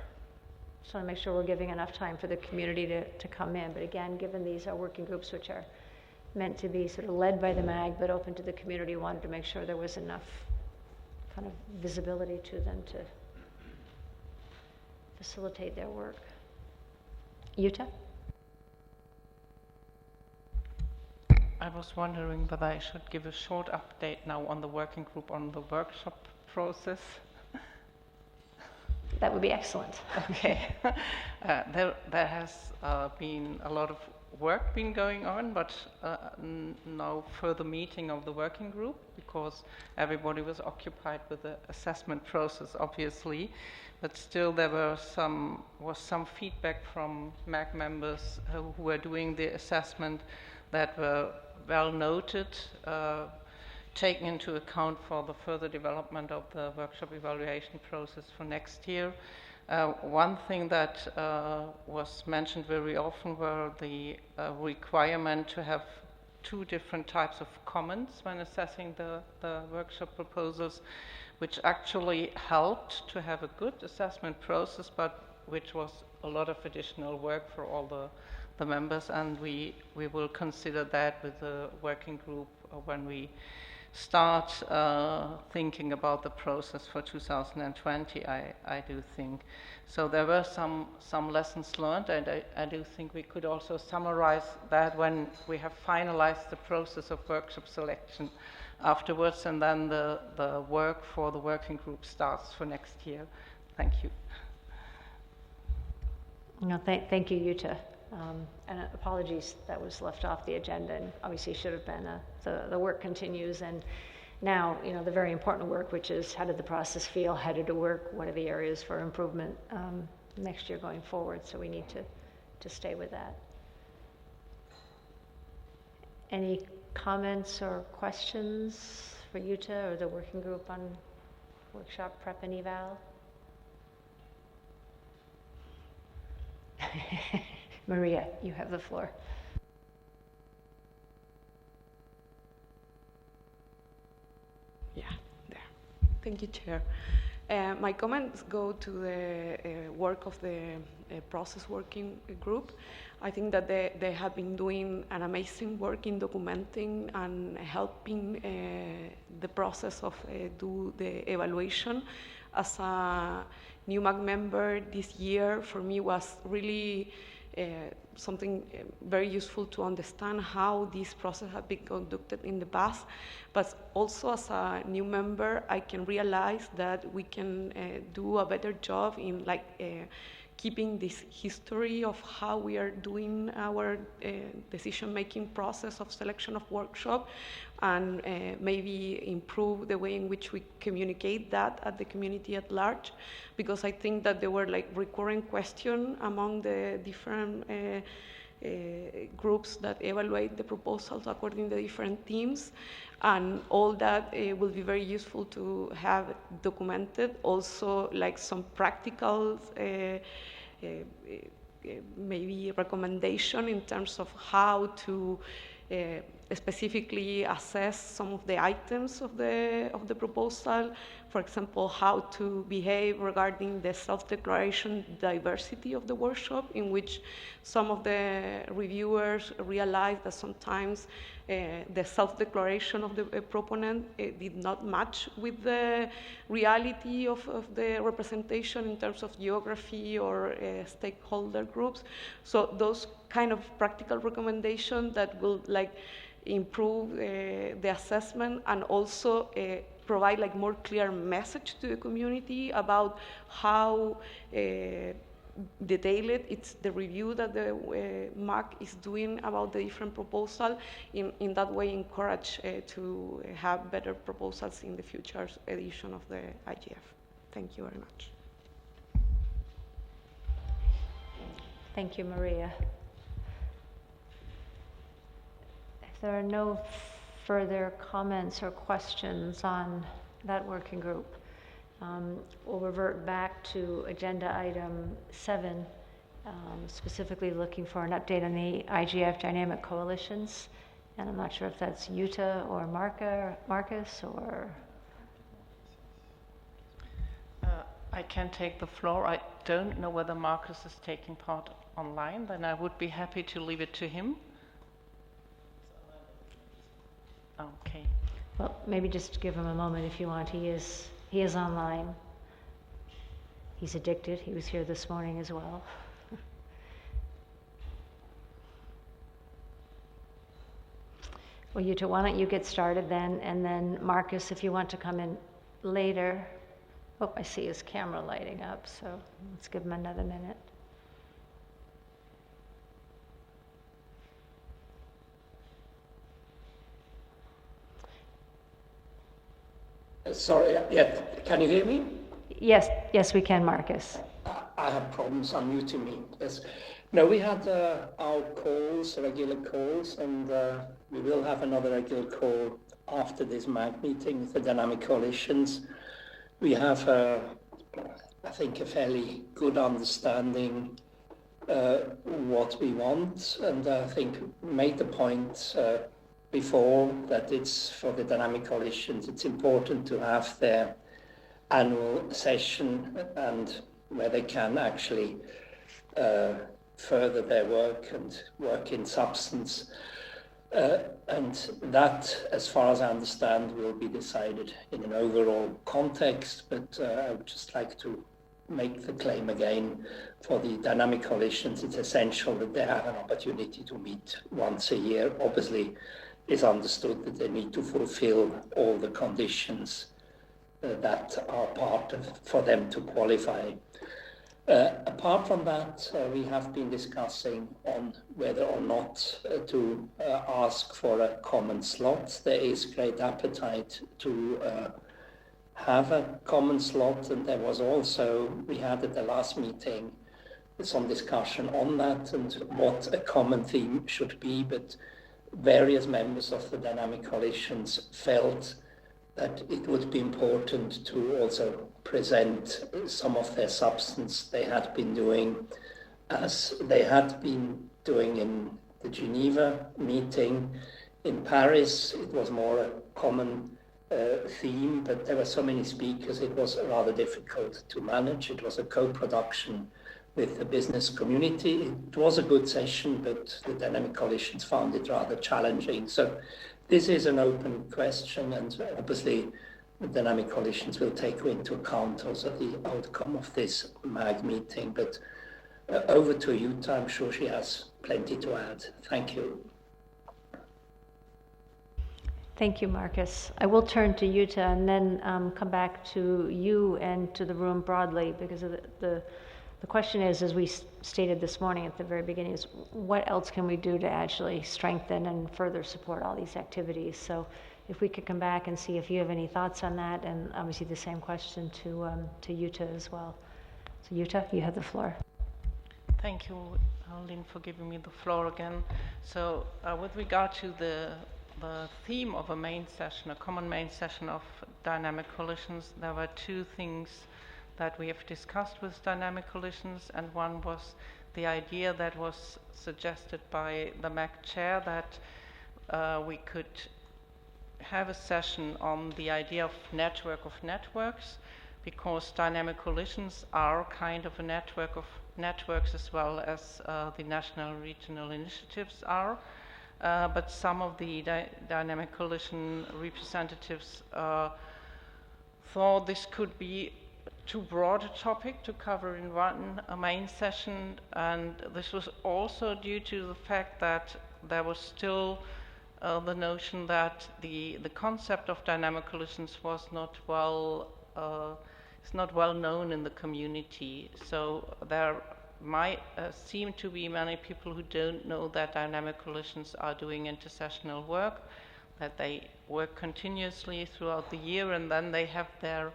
just want to make sure we're giving enough time for the community to come in? But again, given these are working groups which are meant to be sort of led by the MAG but open to the community, wanted to make sure there was enough kind of visibility to them to facilitate their work. Jutta? I was wondering whether I should give a short update now on the working group on the workshop process. That would be excellent. Okay. There has been a lot of work been going on, but no further meeting of the working group because everybody was occupied with the assessment process, obviously. But still, there was some feedback from MAG members who were doing the assessment that were well noted, taken into account for the further development of the workshop evaluation process for next year. One thing that was mentioned very often were the requirement to have 2 different types of comments when assessing the workshop proposals, which actually helped to have a good assessment process, but which was a lot of additional work for all the members, and we will consider that with the working group when we start thinking about the process for 2020, I do think. So there were some lessons learned, and I do think we could also summarize that when we have finalized the process of workshop selection afterwards, and then the work for the working group starts for next year. Thank you. No, thank you, Jutta. And apologies that was left off the agenda, and obviously should have been. The work continues, and now the very important work, which is how did the process feel, how did it work, what are the areas for improvement next year going forward. So we need to stay with that. Any comments or questions for Jutta or the working group on workshop prep and eval? Maria, you have the floor. Yeah, there. Thank you, Chair. My comments go to the work of the process working group. I think that they have been doing an amazing work in documenting and helping the process of do the evaluation. As a new MAG member this year, for me was really something very useful to understand how this process has been conducted in the past, but also as a new member, I can realize that we can do a better job in keeping this history of how we are doing our decision-making process of selection of workshop, and maybe improve the way in which we communicate that at the community at large, because I think that there were recurring questions among the different groups that evaluate the proposals according to the different teams, and all that will be very useful to have documented. Also, some practical maybe recommendation in terms of how to specifically assess some of the items of the proposal. For example, how to behave regarding the self-declaration diversity of the workshop, in which some of the reviewers realized that sometimes the self-declaration of the proponent did not match with the reality of the representation in terms of geography or stakeholder groups. So those kind of practical recommendations that will improve the assessment, and also provide more clear message to the community about how detail it. It's the review that the MAC is doing about the different proposals. In that way, encourage to have better proposals in the future edition of the IGF. Thank you very much. Thank you, Maria. If there are no further comments or questions on that working group, we'll revert back to agenda item 7, specifically looking for an update on the IGF dynamic coalitions. And I'm not sure if that's Jutta or Marcus or... I can take the floor. I don't know whether Marcus is taking part online, then I would be happy to leave it to him. Okay. Well, maybe just give him a moment if you want. He is online. He's addicted. He was here this morning as well. Well, Jutta, why don't you get started then, and then Marcus, if you want to come in later. Oh, I see his camera lighting up, so let's give him another minute. Sorry, yeah, can you hear me? Yes, we can, Marcus. I have problems unmuting me. Yes. No, we had our calls, regular calls, and we will have another regular call after this MAG meeting with the Dynamic Coalitions. We have, I think, a fairly good understanding what we want, and I think made the point before that it's for the Dynamic Coalitions, it's important to have their annual session and where they can actually further their work and work in substance. And that, as far as I understand, will be decided in an overall context, but I would just like to make the claim again for the Dynamic Coalitions. It's essential that they have an opportunity to meet once a year. Obviously, it's understood that they need to fulfill all the conditions that are part of for them to qualify. Apart from that, we have been discussing on whether or not to ask for a common slot. There is great appetite to have a common slot, and there was also, we had at the last meeting some discussion on that and what a common theme should be, but various members of the Dynamic Coalitions felt that it would be important to also present some of their substance they had been doing, as they had been doing in the Geneva meeting. In Paris, it was more a common theme, but there were so many speakers, it was rather difficult to manage. It was a co-production with the business community. It was a good session, but the Dynamic Coalitions found it rather challenging. So this is an open question, and obviously the Dynamic Coalitions will take into account also the outcome of this MAG meeting. But over to Jutta, I'm sure she has plenty to add. Thank you. Thank you, Marcus. I will turn to Jutta and then come back to you and to the room broadly, because of the question is, as we stated this morning at the very beginning, is what else can we do to actually strengthen and further support all these activities? So if we could come back and see if you have any thoughts on that, and obviously the same question to Jutta as well. So Jutta, you have the floor. Thank you, Lynn, for giving me the floor again. So with regard to the theme of a main session, a common main session of Dynamic Coalitions, there were two things that we have discussed with Dynamic Coalitions, and one was the idea that was suggested by the MAC chair that we could have a session on the idea of network of networks, because Dynamic Coalitions are kind of a network of networks as well as the national and regional initiatives are. But some of the Dynamic Coalition representatives thought this could be too broad a topic to cover in one main session, and this was also due to the fact that there was still the notion that the concept of Dynamic Coalitions was not well known in the community. So there might seem to be many people who don't know that dynamic coalitions are doing intersessional work, that they work continuously throughout the year, and then they have their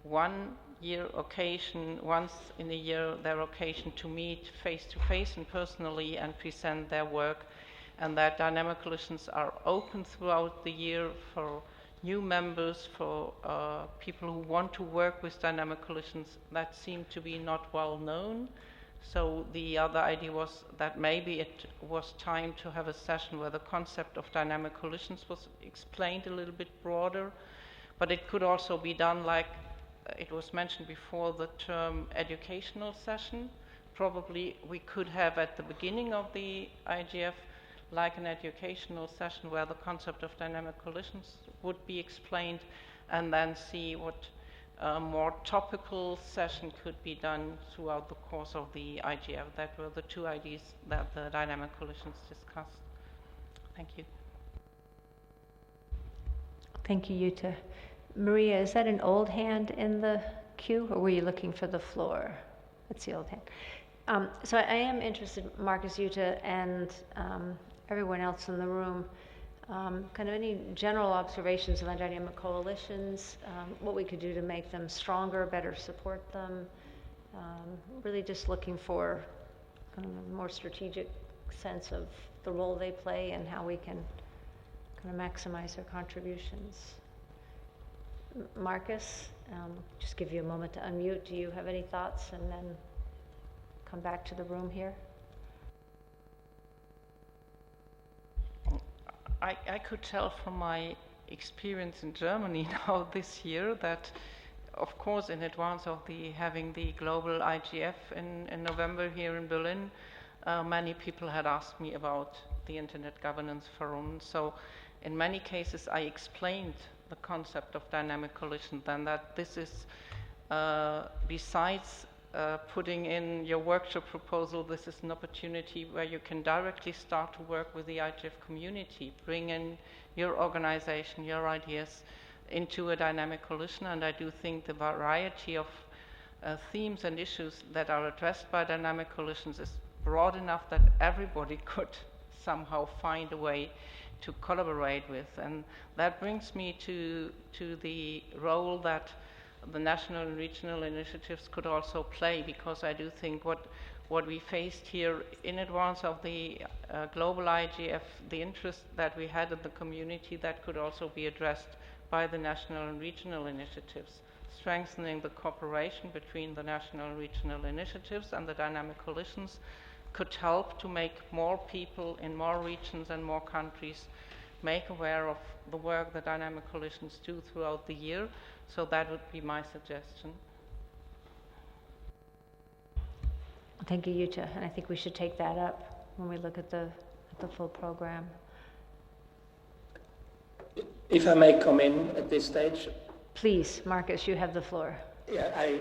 1 year occasion, once in a year, their occasion to meet face to face and personally and present their work, and that dynamic coalitions are open throughout the year for new members, for people who want to work with dynamic coalitions that seem to be not well known. So the other idea was that maybe it was time to have a session where the concept of dynamic coalitions was explained a little bit broader, but it could also be done like it was mentioned before, the term educational session. Probably we could have at the beginning of the IGF like an educational session where the concept of dynamic coalitions would be explained, and then see what more topical session could be done throughout the course of the IGF. That were the two ideas that the dynamic coalitions discussed. Thank you. Thank you, Jutta. Maria, is that an old hand in the queue, or were you looking for the floor? That's the old hand. So I am interested, Marcus, Jutta, and everyone else in the room, kind of any general observations on dynamic coalitions, what we could do to make them stronger, better support them. Really just looking for kind of a more strategic sense of the role they play and how we can kind of maximize their contributions. Marcus, just give you a moment to unmute. Do you have any thoughts, and then come back to the room here? I could tell from my experience in Germany now this year that, of course, in advance of having the global IGF in November here in Berlin, many people had asked me about the Internet Governance Forum. So in many cases I explained the concept of dynamic coalition, then that this is, besides putting in your workshop proposal, this is an opportunity where you can directly start to work with the IGF community, bring in your organization, your ideas into a dynamic coalition. And I do think the variety of themes and issues that are addressed by dynamic coalitions is broad enough that everybody could somehow find a way to collaborate with. And that brings me to the role that the national and regional initiatives could also play, because I do think what we faced here in advance of the global IGF, the interest that we had in the community, that could also be addressed by the national and regional initiatives, strengthening the cooperation between the national and regional initiatives and the dynamic coalitions could help to make more people in more regions and more countries make aware of the work the dynamic coalitions do throughout the year. So that would be my suggestion. Thank you, Jutta, and I think we should take that up when we look at the full program. If I may come in at this stage. Please, Marcus, you have the floor. Yeah, I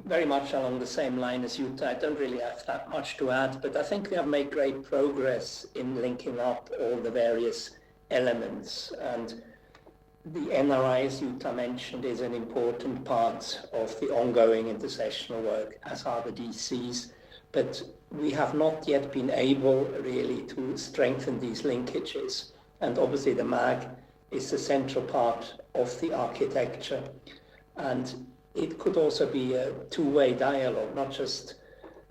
very much along the same line as Jutta. I don't really have that much to add, but I think we have made great progress in linking up all the various elements, and the NRIs Jutta mentioned is an important part of the ongoing intersessional work, as are the DCs, but we have not yet been able really to strengthen these linkages, and obviously the MAG is the central part of the architecture, and it could also be a two-way dialogue, not just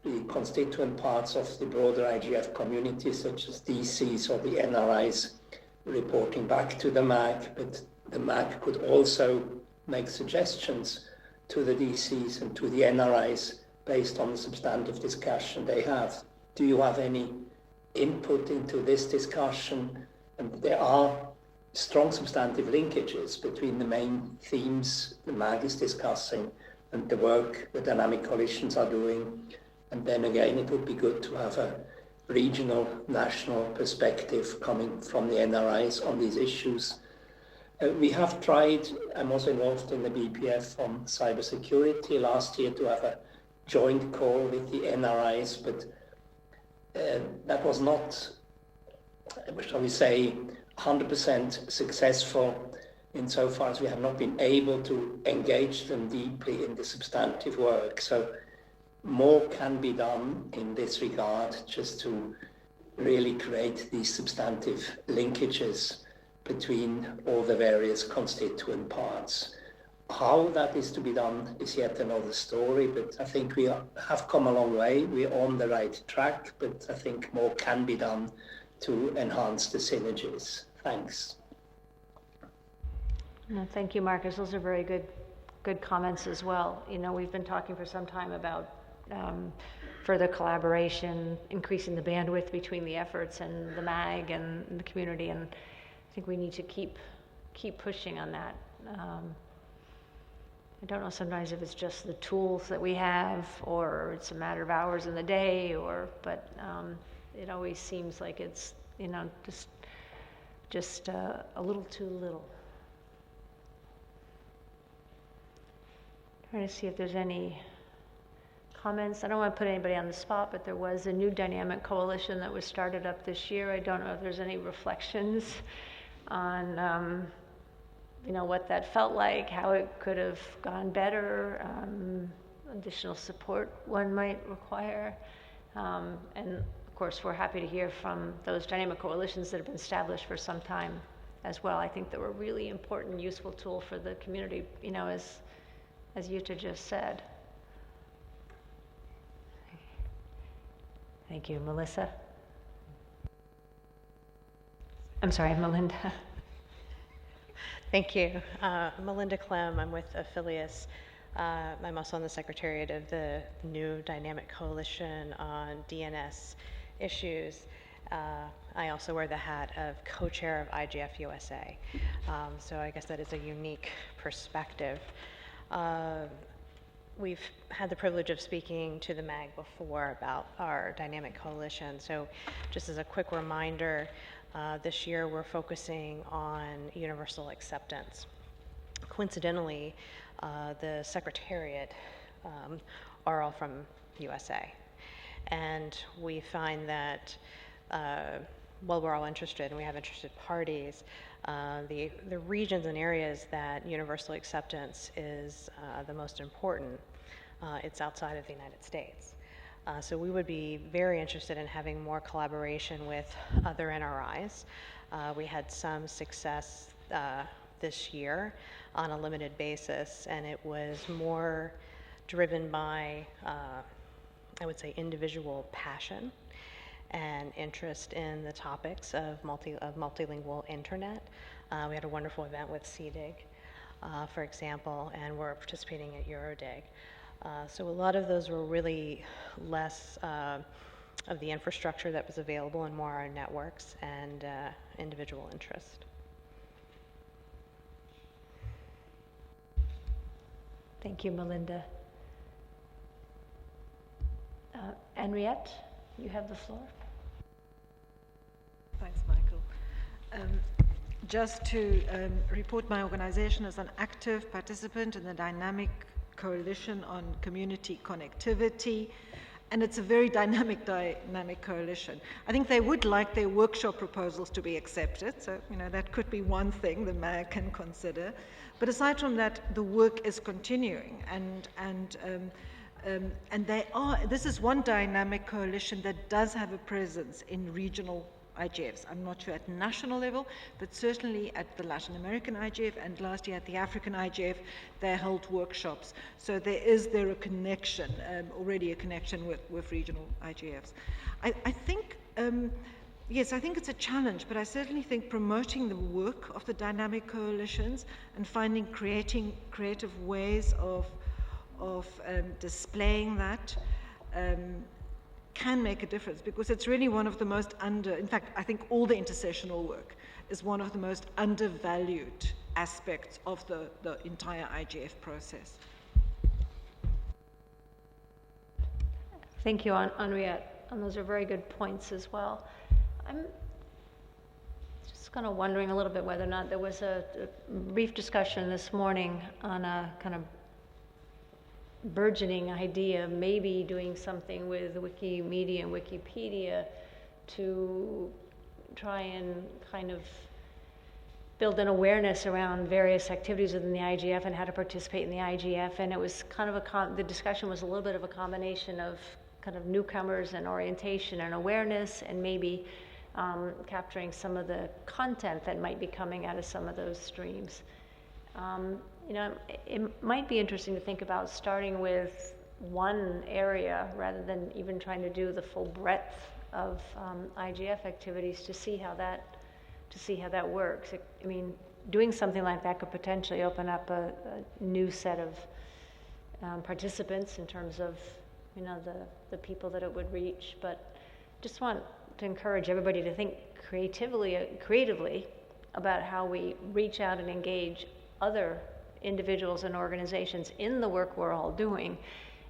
the constituent parts of the broader IGF community, such as DCs or the NRIs reporting back to the MAG, but the MAG could also make suggestions to the DCs and to the NRIs based on the substantive discussion they have. Do you have any input into this discussion? And there are strong substantive linkages between the main themes the MAG is discussing and the work the dynamic coalitions are doing. And then again, it would be good to have a regional, national perspective coming from the NRIs on these issues. We have tried, I'm also involved in the BPF on cybersecurity last year, to have a joint call with the NRIs, but that was not, shall we say, 100% successful insofar as we have not been able to engage them deeply in the substantive work. So more can be done in this regard just to really create these substantive linkages between all the various constituent parts. How that is to be done is yet another story, but I think we have come a long way. We're on the right track, but I think more can be done to enhance the synergies. Thanks. No, thank you, Marcus. Those are very good comments as well. You know, we've been talking for some time about further collaboration, increasing the bandwidth between the efforts and the MAG and the community, and I think we need to keep pushing on that. I don't know sometimes if it's just the tools that we have, or it's a matter of hours in the day, but it always seems like it's, you know, just a little too little. Trying to see if there's any comments. I don't want to put anybody on the spot, but there was a new dynamic coalition that was started up this year. I don't know if there's any reflections on you know, what that felt like, how it could have gone better, additional support one might require. And of course, we're happy to hear from those dynamic coalitions that have been established for some time as well. I think they were a really important, useful tool for the community, you know, as Jutta just said. Thank you. Melissa? I'm sorry, Melinda. Thank you. Melinda Clem, I'm with Affilius. I'm also on the Secretariat of the new Dynamic Coalition on DNS issues. I also wear the hat of co-chair of IGF USA. So I guess that is a unique perspective. We've had the privilege of speaking to the MAG before about our dynamic coalition. So just as a quick reminder, this year we're focusing on universal acceptance. Coincidentally, the Secretariat are all from USA. And we find that while we're all interested and we have interested parties, the regions and areas that universal acceptance is the most important, it's outside of the United States. So we would be very interested in having more collaboration with other NRIs. We had some success this year on a limited basis, and it was more driven by, I would say, individual passion and interest in the topics of multilingual internet. We had a wonderful event with CDIG, for example, and we're participating at Eurodig. So a lot of those were really less of the infrastructure that was available and more our networks and individual interest. Thank you, Melinda. Henriette, you have the floor. Thanks, Michael. Just to report, my organization is an active participant in the Dynamic Coalition on Community Connectivity, and it's a very dynamic coalition. I think they would like their workshop proposals to be accepted, so you know that could be one thing the MAG can consider. But aside from that, the work is continuing, and this is one dynamic coalition that does have a presence in regional IGFs. I'm not sure at national level, but certainly at the Latin American IGF, and last year at the African IGF, they held workshops. So there a connection, already a connection with regional IGFs. I think, yes, I think it's a challenge, but I certainly think promoting the work of the dynamic coalitions and creating creative ways of displaying that can make a difference, because it's really one of the most in fact, I think all the intersessional work is one of the most undervalued aspects of the entire IGF process. Thank you, Henriette, and those are very good points as well. I'm just kind of wondering a little bit whether or not there was a brief discussion this morning on a kind of burgeoning idea of maybe doing something with Wikimedia and Wikipedia to try and kind of build an awareness around various activities within the IGF and how to participate in the IGF. And it was kind of the discussion was a little bit of a combination of kind of newcomers and orientation and awareness, and maybe capturing some of the content that might be coming out of some of those streams. You know, it might be interesting to think about starting with one area rather than even trying to do the full breadth of IGF activities to see how that works. I mean, doing something like that could potentially open up a new set of participants in terms of, you know, the people that it would reach. But just want to encourage everybody to think creatively about how we reach out and engage other individuals and organizations in the work we're all doing.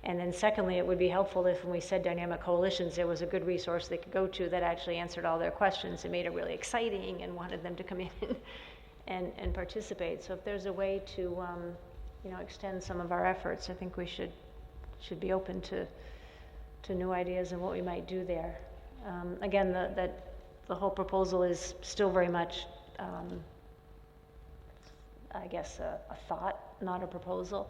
And then secondly, it would be helpful if when we said dynamic coalitions, there was a good resource they could go to that actually answered all their questions and made it really exciting and wanted them to come in and participate. So if there's a way to, you know, extend some of our efforts, I think we should be open to new ideas and what we might do there. Again, the whole proposal is still very much, I guess, a thought, not a proposal.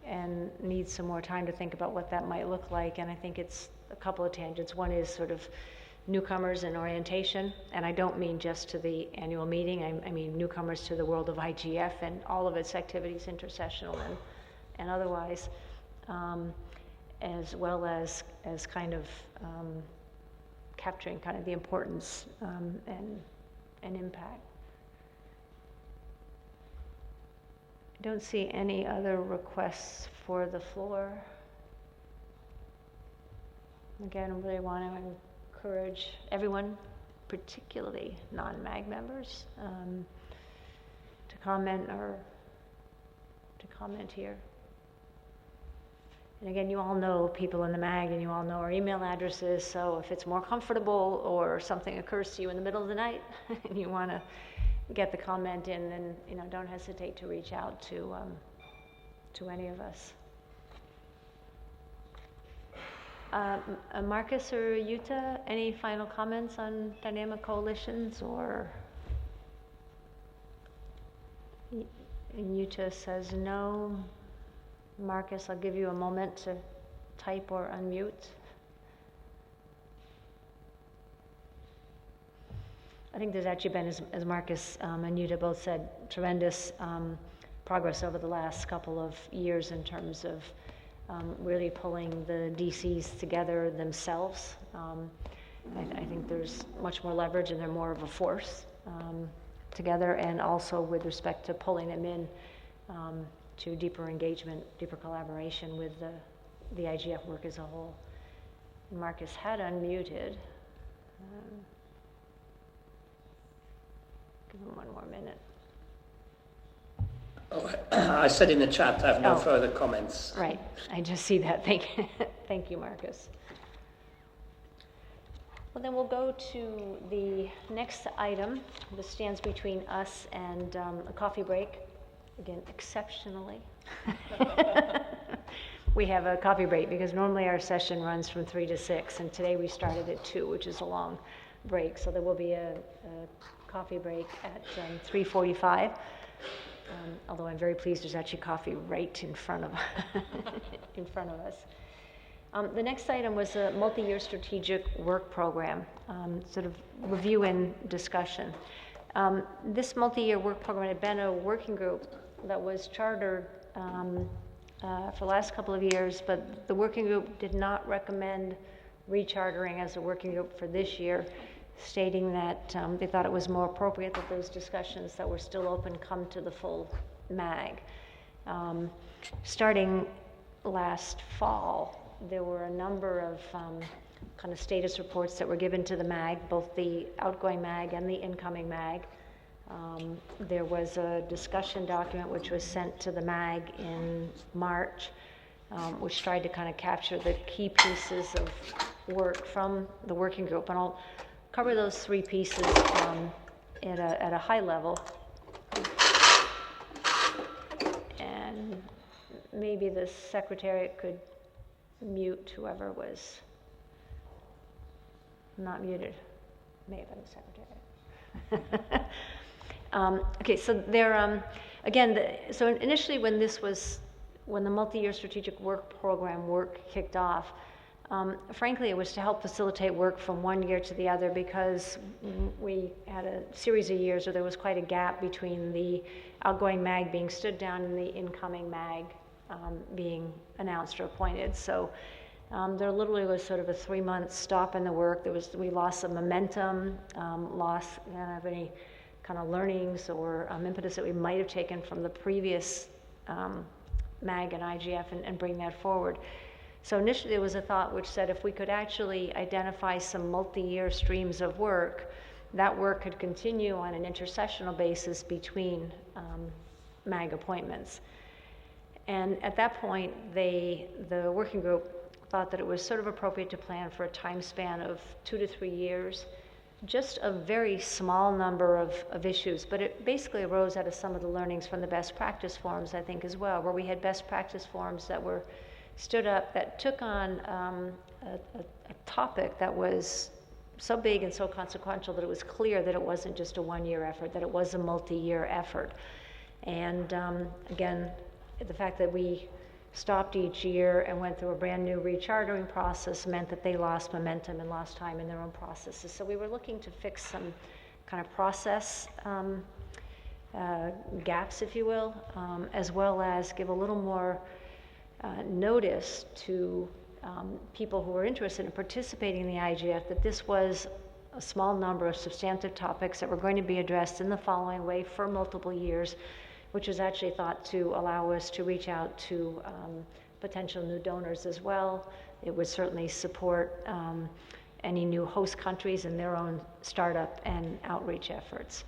And needs some more time to think about what that might look like. And I think it's a couple of tangents. One is sort of newcomers and orientation, and I don't mean just to the annual meeting, I mean newcomers to the world of IGF and all of its activities, intersessional and otherwise, as well as kind of capturing kind of the importance and impact. I don't see any other requests for the floor. Again, I really want to encourage everyone, particularly non-MAG members, to comment here. And again, you all know people in the MAG and you all know our email addresses, so if it's more comfortable or something occurs to you in the middle of the night and you want to get the comment in, then, you know, don't hesitate to reach out to any of us. Marcus or Yuta, any final comments on dynamic coalitions? Or Yuta says no. Marcus, I'll give you a moment to type or unmute. I think there's actually been, as Marcus and Yuta both said, tremendous progress over the last couple of years in terms of really pulling the DCs together themselves. I think there's much more leverage and they're more of a force together, and also with respect to pulling them in to deeper engagement, deeper collaboration with the IGF work as a whole. Marcus had unmuted. Give him one more minute. Oh, I said in the chat I have no further comments. Right, I just see that. Thank you, Marcus. Well, then we'll go to the next item. This stands between us and a coffee break. Again, exceptionally. We have a coffee break because normally our session runs from 3 to 6, and today we started at 2, which is a long break. So there will be a coffee break at 3:45. Although I'm very pleased there's actually coffee right in front of us. The next item was a multi-year strategic work program, sort of review and discussion. This multi-year work program had been a working group that was chartered for the last couple of years, but the working group did not recommend rechartering as a working group for this year, stating that they thought it was more appropriate that those discussions that were still open come to the full MAG. Starting last fall, there were a number of kind of status reports that were given to the MAG, both the outgoing MAG and the incoming MAG. There was a discussion document which was sent to the MAG in March, which tried to kind of capture the key pieces of work from the working group. And I'll cover those 3 pieces at a high level. And maybe the Secretariat could mute whoever was not muted. May have been the Secretariat. Okay, so there, again, so initially when the multi-year strategic work program kicked off, frankly, it was to help facilitate work from one year to the other, because we had a series of years where there was quite a gap between the outgoing MAG being stood down and the incoming MAG being announced or appointed. So there literally was sort of a 3-month stop in the work. We lost some momentum, lost kind of any kind of learnings or impetus that we might have taken from the previous MAG and IGF and bring that forward. So initially there was a thought which said if we could actually identify some multi-year streams of work, that work could continue on an intersessional basis between MAG appointments. And at that point, the working group thought that it was sort of appropriate to plan for a time span of 2 to 3 years, just a very small number of issues, but it basically arose out of some of the learnings from the best practice forums, I think, as well, where we had best practice forums that were stood up that took on a topic that was so big and so consequential that it was clear that it wasn't just a 1-year effort, that it was a multi-year effort. And again, the fact that we stopped each year and went through a brand new rechartering process meant that they lost momentum and lost time in their own processes. So we were looking to fix some kind of process gaps, if you will, as well as give a little more notice to people who were interested in participating in the IGF that this was a small number of substantive topics that were going to be addressed in the following way for multiple years, which was actually thought to allow us to reach out to potential new donors as well. It would certainly support any new host countries in their own startup and outreach efforts.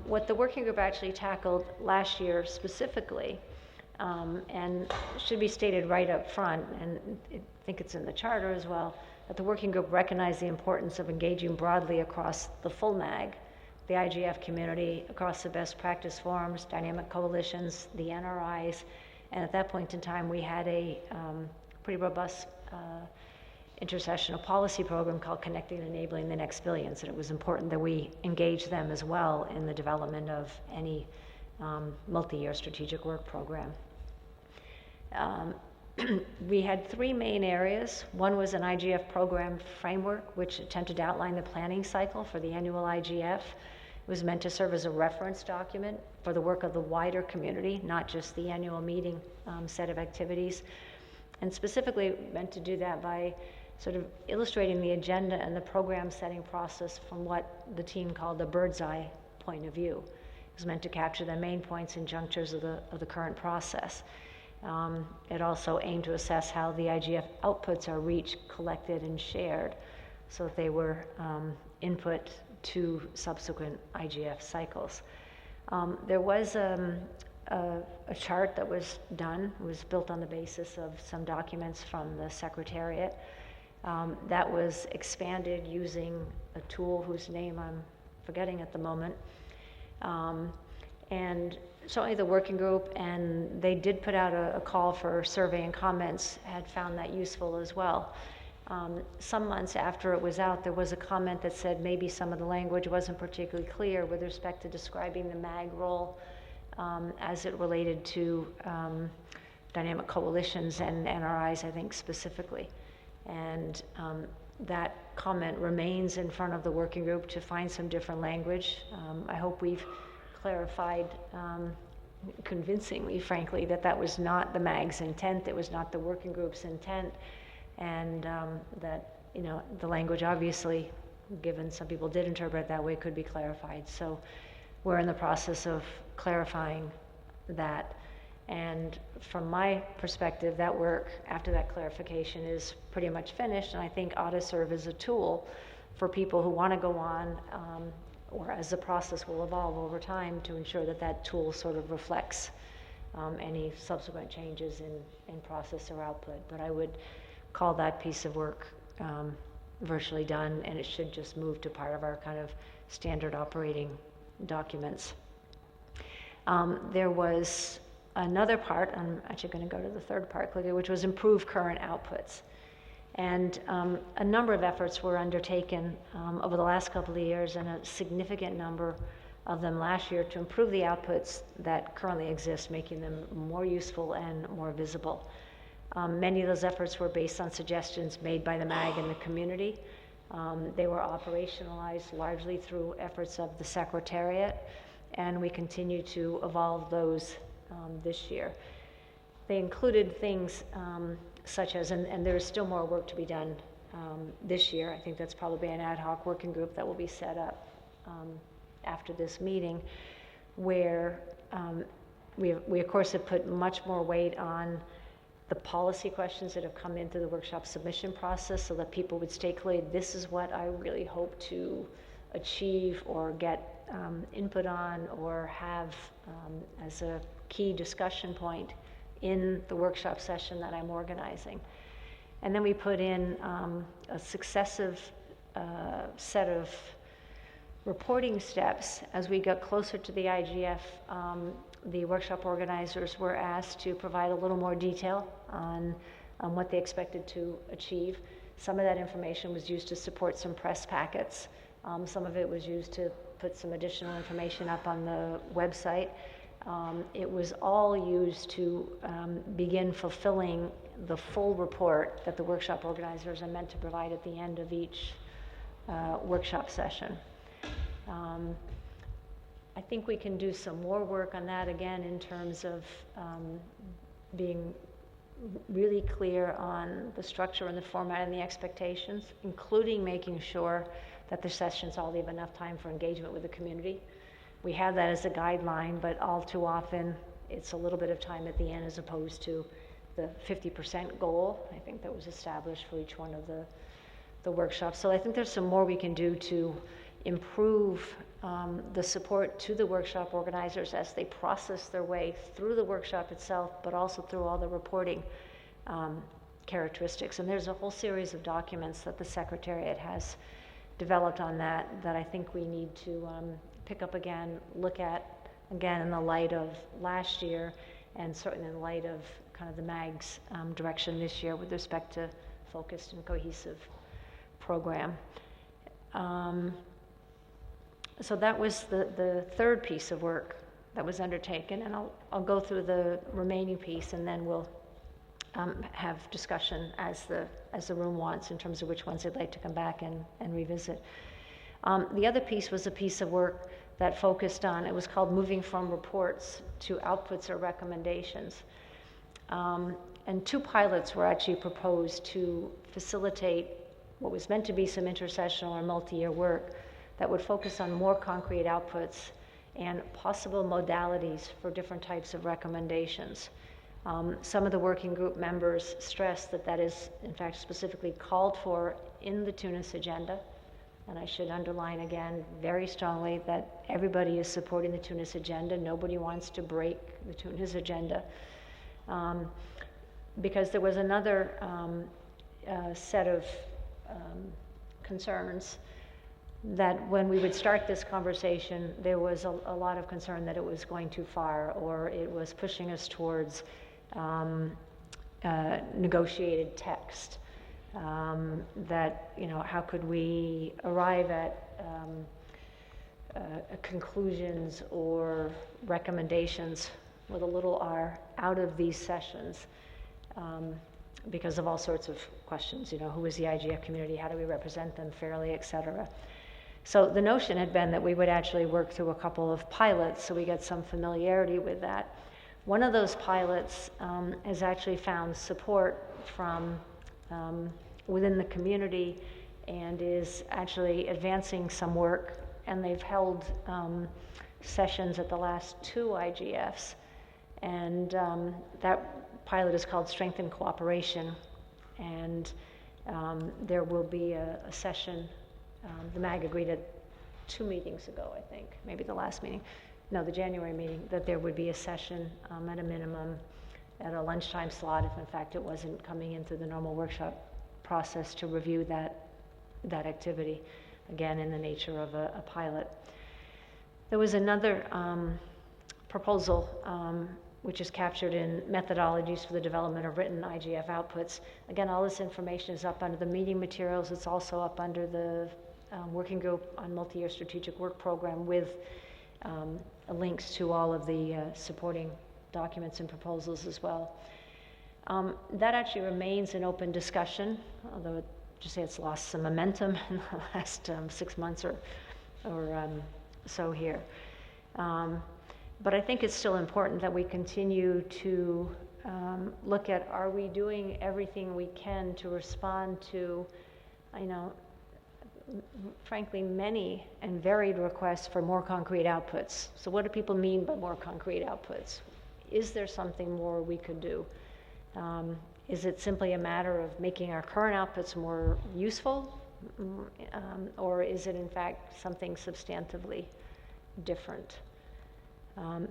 What the working group actually tackled last year specifically, and should be stated right up front, and I think it's in the charter as well, that the working group recognized the importance of engaging broadly across the full MAG, the IGF community, across the best practice forums, dynamic coalitions, the NRIs, and at that point in time we had a pretty robust intersessional policy program called Connecting and Enabling the Next Billions, and it was important that we engage them as well in the development of any multi-year strategic work program. We had 3 main areas. One was an IGF program framework, which attempted to outline the planning cycle for the annual IGF. It was meant to serve as a reference document for the work of the wider community, not just the annual meeting set of activities, and specifically meant to do that by sort of illustrating the agenda and the program setting process from what the team called the bird's eye point of view. It was meant to capture the main points and junctures of the current process. It also aimed to assess how the IGF outputs are reached, collected, and shared, so that they were input to subsequent IGF cycles. There was a chart that was done. It was built on the basis of some documents from the Secretariat. That was expanded using a tool whose name I'm forgetting at the moment. And certainly the working group, and they did put out a call for survey and comments, had found that useful as well. Some months after it was out, there was a comment that said maybe some of the language wasn't particularly clear with respect to describing the MAG role as it related to dynamic coalitions and NRIs, I think, specifically. And that comment remains in front of the working group to find some different language. I hope we've clarified convincingly, frankly, that that was not the MAG's intent, it was not the working group's intent, and that, you know, the language obviously, given some people did interpret it that way, could be clarified. So we're in the process of clarifying that. And from my perspective, that work after that clarification is pretty much finished, and I think ought to serve as a tool for people who want to go on, or as the process will evolve over time, to ensure that that tool sort of reflects any subsequent changes in process or output. But I would call that piece of work virtually done, and it should just move to part of our kind of standard operating documents. There was another part, I'm actually going to go to the third part quickly, which was improve current outputs. And a number of efforts were undertaken over the last couple of years, and a significant number of them last year to improve the outputs that currently exist, making them more useful and more visible. Many of those efforts were based on suggestions made by the MAG and the community. They were operationalized largely through efforts of the Secretariat, and we continue to evolve those this year. They included things such as, and there is still more work to be done this year. I think that's probably an ad hoc working group that will be set up after this meeting, where we of course have put much more weight on the policy questions that have come into the workshop submission process, so that people would state clearly, this is what I really hope to achieve or get input on or have as a key discussion point in the workshop session that I'm organizing. And then we put in a successive set of reporting steps. As we got closer to the IGF, the workshop organizers were asked to provide a little more detail on what they expected to achieve. Some of that information was used to support some press packets. Some of it was used to put some additional information up on the website. It was all used to begin fulfilling the full report that the workshop organizers are meant to provide at the end of each workshop session. I think we can do some more work on that again in terms of being really clear on the structure and the format and the expectations, including making sure that the sessions all leave enough time for engagement with the community. We have that as a guideline, but all too often it's a little bit of time at the end as opposed to the 50% goal, I think, that was established for each one of the workshops. So I think there's some more we can do to improve the support to the workshop organizers as they process their way through the workshop itself, but also through all the reporting characteristics. And there's a whole series of documents that the Secretariat has developed on that I think we need to pick up again, look at again in the light of last year, and certainly in light of kind of the MAG's direction this year with respect to focused and cohesive program. So that was the third piece of work that was undertaken, and I'll go through the remaining piece, and then we'll have discussion as the room wants in terms of which ones they'd like to come back and revisit. The other piece was a piece of work that focused on, it was called Moving from Reports to Outputs or Recommendations. And two pilots were actually proposed to facilitate what was meant to be some intersessional or multi-year work that would focus on more concrete outputs and possible modalities for different types of recommendations. Some of the working group members stressed that that is, in fact, specifically called for in the Tunis agenda. And I should underline again very strongly that everybody is supporting the Tunis agenda. Nobody wants to break the Tunis agenda. Because there was another set of concerns that when we would start this conversation, there was a lot of concern that it was going too far, or it was pushing us towards negotiated text. That, you know, how could we arrive at conclusions or recommendations with a little r out of these sessions because of all sorts of questions, you know, who is the IGF community, how do we represent them fairly, et cetera. So the notion had been that we would actually work through a couple of pilots so we get some familiarity with that. One of those pilots has actually found support from within the community and is actually advancing some work, and they've held sessions at the last 2 IGFs, and that pilot is called Strengthen Cooperation, and there will be a session. The MAG agreed at 2 meetings ago, I think, maybe the last meeting, no, the January meeting, that there would be a session at a minimum at a lunchtime slot, if in fact it wasn't coming into the normal workshop process, to review that activity, again in the nature of a pilot. There was another proposal which is captured in methodologies for the development of written IGF outputs. Again, all this information is up under the meeting materials. It's also up under the working group on multi-year strategic work program with links to all of the supporting documents and proposals as well. That actually remains an open discussion, although just say it's lost some momentum in the last 6 months or so here. But I think it's still important that we continue to look at, are we doing everything we can to respond to, frankly, many and varied requests for more concrete outputs. So what do people mean by more concrete outputs? Is there something more we could do? Is it simply a matter of making our current outputs more useful? Or is it in fact something substantively different?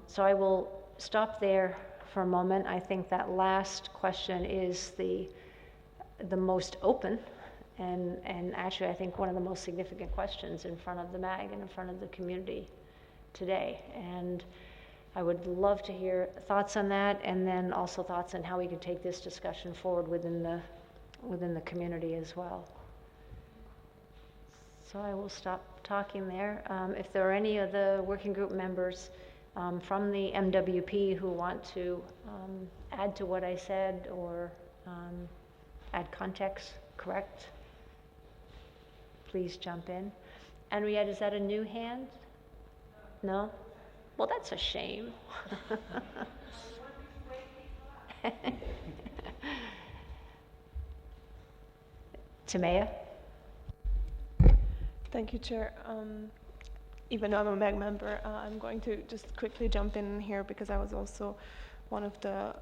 So I will stop there for a moment. I think that last question is the most open and actually I think one of the most significant questions in front of the MAG and in front of the community today. And I would love to hear thoughts on that, and then also thoughts on how we can take this discussion forward within the community as well. So I will stop talking there. If there are any of the working group members from the MWP who want to add to what I said or add context, correct, please jump in. Henriette, is that a new hand? No? Well, that's a shame. Timea? Thank you, Chair. Even though I'm a MAG member, I'm going to just quickly jump in here because I was also one of the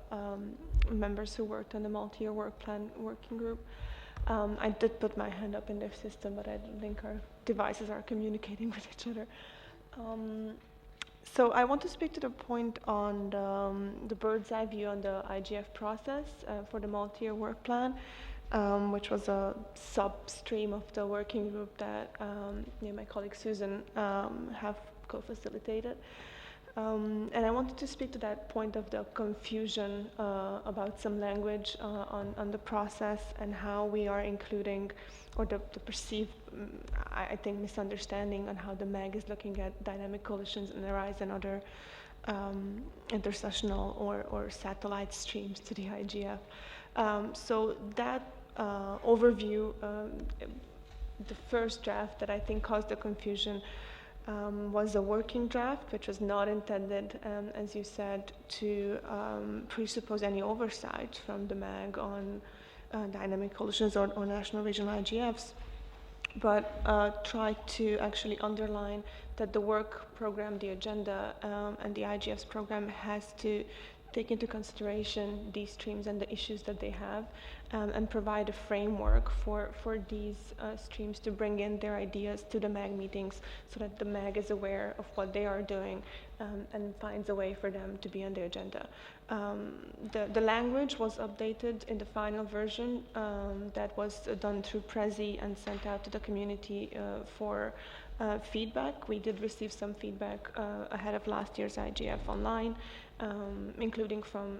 members who worked on the multi-year work plan working group. I did put my hand up in their system, but I don't think our devices are communicating with each other. So I want to speak to the point on the bird's eye view on the IGF process for the multi-year work plan, which was a sub-stream of the working group that my colleague Susan have co-facilitated. And I wanted to speak to that point of the confusion about some language on the process and how we are including, or the perceived, I think, misunderstanding on how the MAG is looking at dynamic coalitions and the rise and other intersessional or satellite streams to the IGF. So that overview, the first draft that I think caused the confusion was a working draft, which was not intended, as you said, to presuppose any oversight from the MAG on dynamic coalitions or national regional IGFs, but tried to actually underline that the work program, the agenda, and the IGF's program has to take into consideration these streams and the issues that they have, and provide a framework for these streams to bring in their ideas to the MAG meetings so that the MAG is aware of what they are doing and finds a way for them to be on the agenda. The language was updated in the final version that was done through Prezi and sent out to the community for feedback. We did receive some feedback ahead of last year's IGF online, including from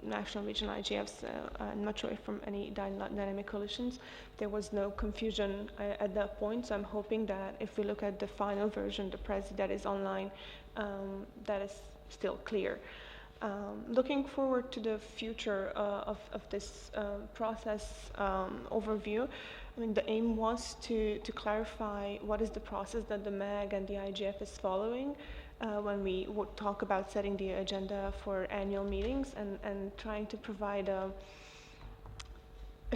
national regional IGFs. I'm not sure if from any dynamic coalitions. There was no confusion at that point, so I'm hoping that if we look at the final version, the Prezi that is online, that is still clear. Looking forward to the future of this process overview, I mean, the aim was to clarify what is the process that the MAG and the IGF is following when we would talk about setting the agenda for annual meetings and trying to provide a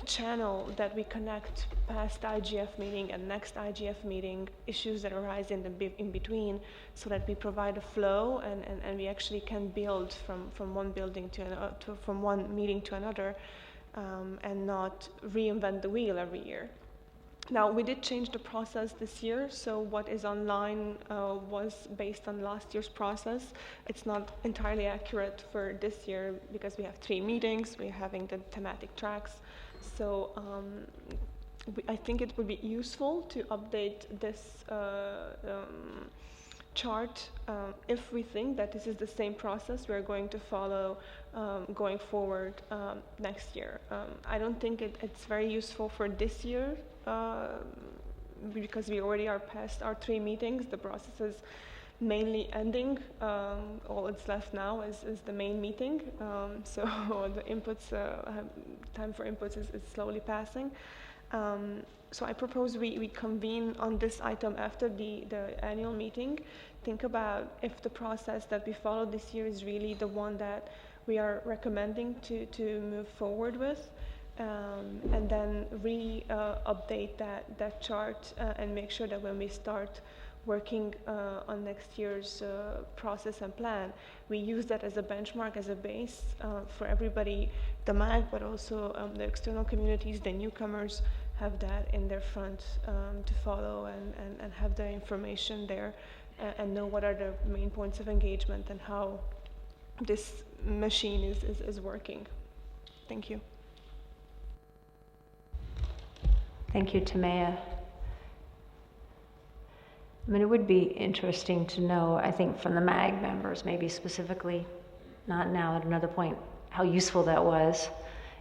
channel that we connect past IGF meeting and next IGF meeting, issues that arise in between, so that we provide a flow and we actually can build from one building from one meeting to another, and not reinvent the wheel every year. Now, we did change the process this year, so what is online was based on last year's process. It's not entirely accurate for this year because we have 3 meetings, we're having the thematic tracks. So I think it would be useful to update this chart if we think that this is the same process we're going to follow going forward next year. I don't think it's very useful for this year because we already are past our 3 meetings. The process has mainly ending. All that's left now is the main meeting. So the inputs, time for inputs is slowly passing. So I propose we convene on this item after the annual meeting. Think about if the process that we followed this year is really the one that we are recommending to move forward with. And then update that chart and make sure that when we start working on next year's process and plan, we use that as a benchmark, as a base for everybody, the MAG, but also the external communities, the newcomers, have that in their front to follow and have the information there and know what are the main points of engagement and how this machine is working. Thank you. Thank you, Tamea. I mean, it would be interesting to know, I think, from the MAG members, maybe specifically, not now, at another point, how useful that was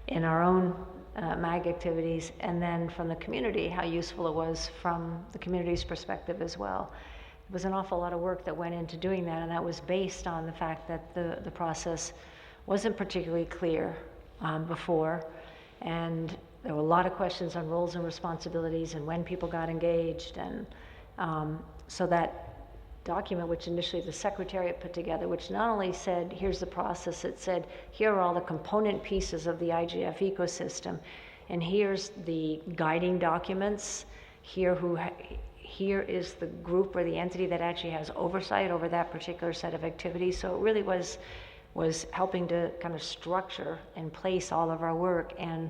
in our own MAG activities, and then from the community, how useful it was from the community's perspective as well. It was an awful lot of work that went into doing that, and that was based on the fact that the process wasn't particularly clear before, and there were a lot of questions on roles and responsibilities and when people got engaged, and so that document, which initially the Secretariat put together, which not only said, here's the process, it said, here are all the component pieces of the IGF ecosystem, and here's the guiding documents, here is the group or the entity that actually has oversight over that particular set of activities. So it really was helping to kind of structure and place all of our work and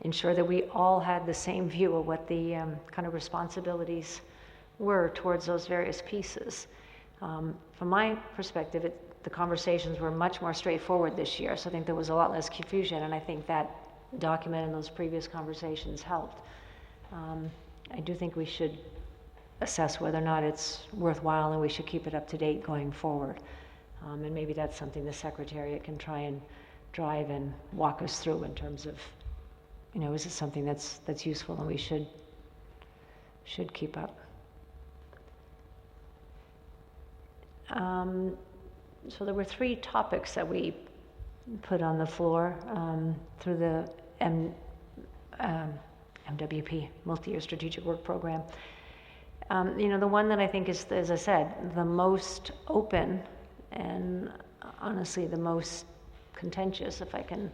ensure that we all had the same view of what the kind of responsibilities were towards those various pieces. From my perspective, the conversations were much more straightforward this year, so I think there was a lot less confusion, and I think that document and those previous conversations helped. I do think we should assess whether or not it's worthwhile and we should keep it up to date going forward. And maybe that's something the Secretariat can try and drive and walk us through in terms of, is it something that's useful and we should keep up. So there were 3 topics that we put on the floor through the MWP, Multi-Year Strategic Work Program. The one that I think is, as I said, the most open and honestly the most contentious, if I can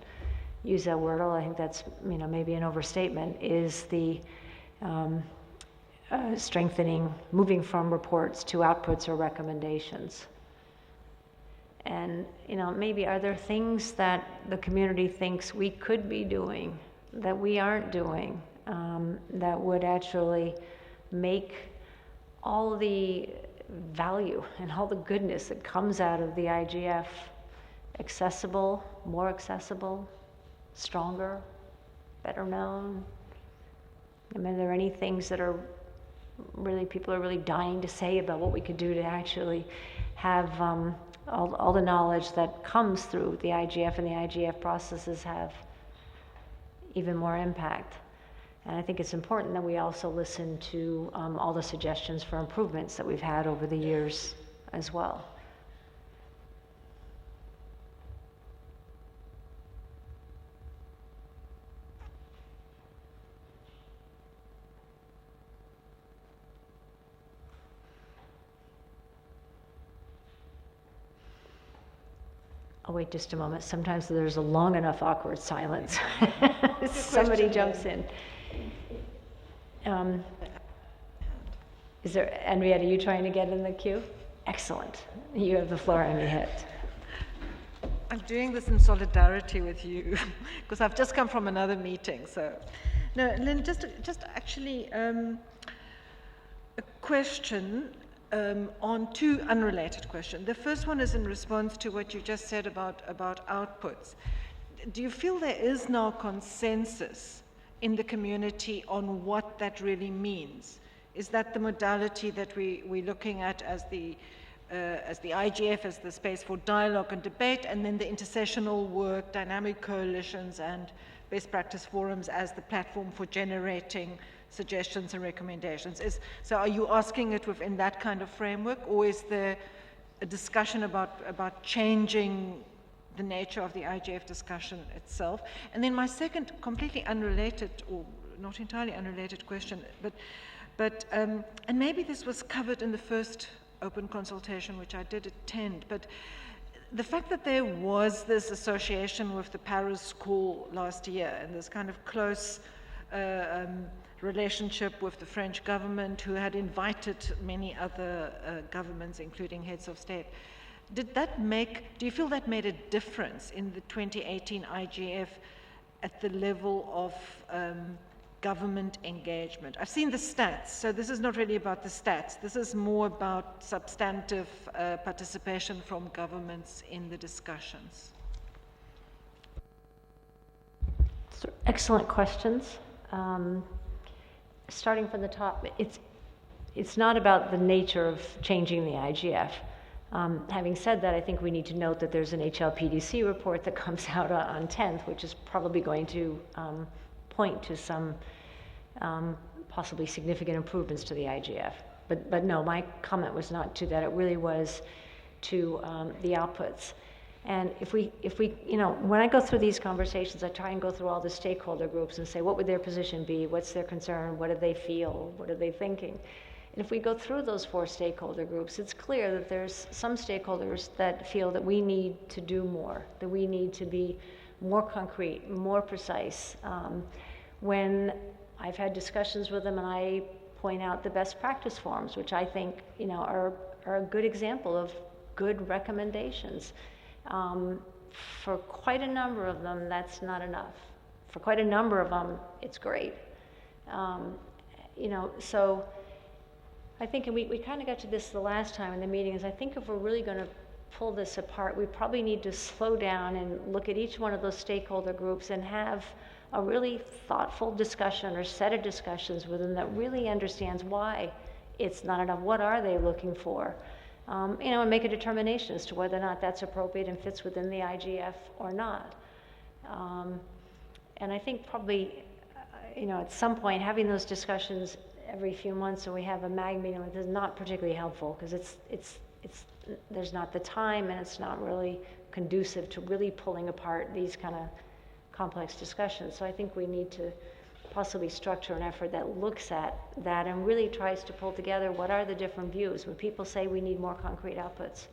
use that word, although I think that's maybe an overstatement, is the strengthening, moving from reports to outputs or recommendations. And maybe are there things that the community thinks we could be doing that we aren't doing that would actually make all the value and all the goodness that comes out of the IGF accessible, more accessible, stronger, better known? I mean, are there any things that are really, people are really dying to say about what we could do to actually have all the knowledge that comes through the IGF and the IGF processes have even more impact? And I think it's important that we also listen to all the suggestions for improvements that we've had over the years as well. I'll wait just a moment. Sometimes there's a long enough awkward silence. Somebody jumps in. Is there, Henriette, are you trying to get in the queue? Excellent. You have the floor, Henriette. I'm doing this in solidarity with you because I've just come from another meeting. So, no, Lynn, just actually a question on 2 unrelated questions. The first one is in response to what you just said about outputs. Do you feel there is now consensus in the community on what that really means? Is that the modality that we're looking at as the IGF, as the space for dialogue and debate, and then the intersessional work, dynamic coalitions, and best practice forums as the platform for generating suggestions and recommendations. So are you asking it within that kind of framework, or is there a discussion about changing the nature of the IGF discussion itself? And then my second, completely unrelated, or not entirely unrelated question, but and maybe this was covered in the first open consultation, which I did attend, but the fact that there was this association with the Paris School last year and this kind of close relationship with the French government, who had invited many other governments, including heads of state, do you feel that made a difference in the 2018 IGF at the level of government engagement? I've seen the stats, so this is not really about the stats. This is more about substantive participation from governments in the discussions. So, excellent questions. Starting from the top, it's not about the nature of changing the IGF. Having said that, I think we need to note that there's an HLPDC report that comes out on 10th, which is probably going to point to some possibly significant improvements to the IGF. But no, my comment was not to that. It really was to the outputs. And if we, when I go through these conversations, I try and go through all the stakeholder groups and say, what would their position be? What's their concern? What do they feel? What are they thinking? And if we go through those 4 stakeholder groups, it's clear that there's some stakeholders that feel that we need to do more, that we need to be more concrete, more precise. When I've had discussions with them and I point out the best practice forms, which I think are a good example of good recommendations. For quite a number of them, that's not enough. For quite a number of them, it's great. So I think, and we kind of got to this the last time in the meeting, is I think if we're really going to pull this apart, we probably need to slow down and look at each one of those stakeholder groups and have a really thoughtful discussion or set of discussions with them that really understands why it's not enough. What are they looking for? And make a determination as to whether or not that's appropriate and fits within the IGF or not. And I think probably, at some point, having those discussions every few months when we have a MAG meeting is not particularly helpful, because there's not the time and it's not really conducive to really pulling apart these kind of complex discussions. So I think we need to possibly structure an effort that looks at that and really tries to pull together what are the different views. When people say we need more concrete outputs,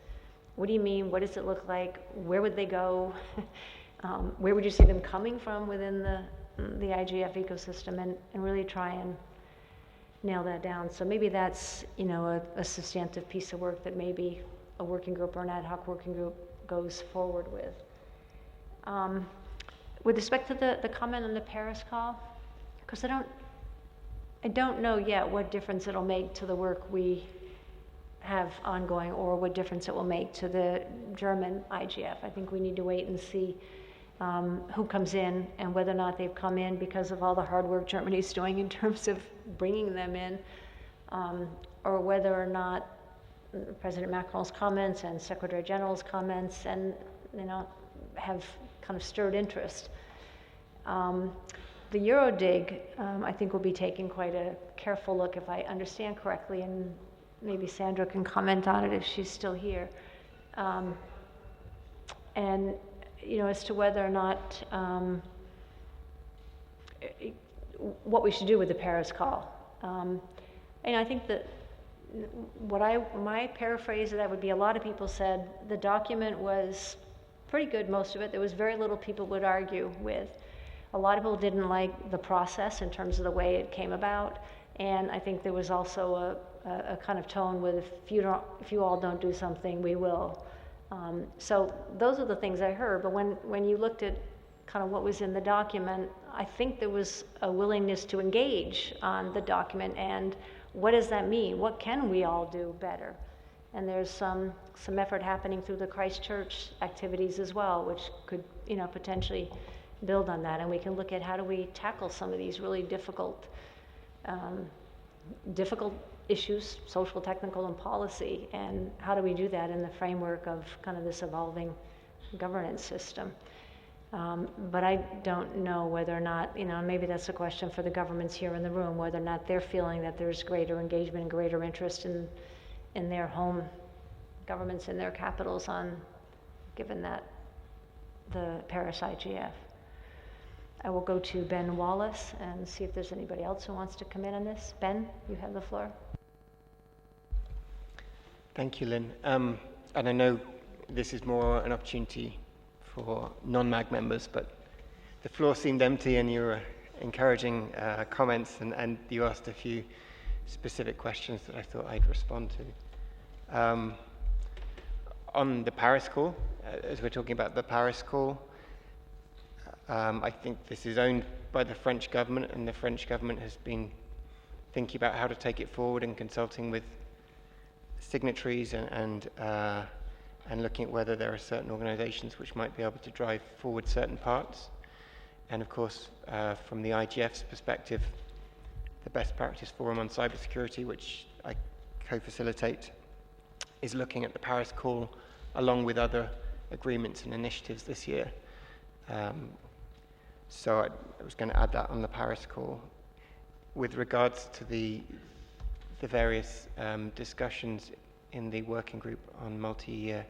what do you mean? What does it look like? Where would they go? Where would you see them coming from within the IGF ecosystem, and really try and nail that down. So maybe that's a substantive piece of work that maybe a working group or an ad hoc working group goes forward with. With respect to the comment on the Paris call, because I don't know yet what difference it'll make to the work we have ongoing, or what difference it will make to the German IGF. I think we need to wait and see who comes in and whether or not they've come in because of all the hard work Germany's doing in terms of bringing them in, or whether or not President Macron's comments and Secretary General's comments have kind of stirred interest. The Eurodig, I think, will be taking quite a careful look, if I understand correctly, and maybe Sandra can comment on it if she's still here. And as to whether or not what we should do with the Paris call. I think that my paraphrase of that would be, a lot of people said the document was pretty good, most of it. There was very little people would argue with. A lot of people didn't like the process in terms of the way it came about, and I think there was also a kind of tone with, if you all don't do something, we will. So those are the things I heard, but when you looked at kind of what was in the document, I think there was a willingness to engage on the document, and what does that mean? What can we all do better? And there's some effort happening through the Christchurch activities as well, which could potentially build on that, and we can look at how do we tackle some of these really difficult issues, social, technical, and policy, and how do we do that in the framework of kind of this evolving governance system. But I don't know whether or not, maybe that's a question for the governments here in the room, whether or not they're feeling that there's greater engagement and greater interest in their home governments, in their capitals given that the Paris IGF. I will go to Ben Wallace and see if there's anybody else who wants to come in on this. Ben, you have the floor. Thank you, Lynn. And I know this is more an opportunity for non-MAG members, but the floor seemed empty and you were encouraging comments, and you asked a few specific questions that I thought I'd respond to. On the Paris call, as we're talking about the Paris call, I think this is owned by the French government, and the French government has been thinking about how to take it forward and consulting with signatories and looking at whether there are certain organizations which might be able to drive forward certain parts. And of course, from the IGF's perspective, the Best Practice Forum on Cybersecurity, which I co-facilitate, is looking at the Paris call along with other agreements and initiatives this year. So I was going to add that on the Paris call. With regards to the various discussions in the working group on multi-year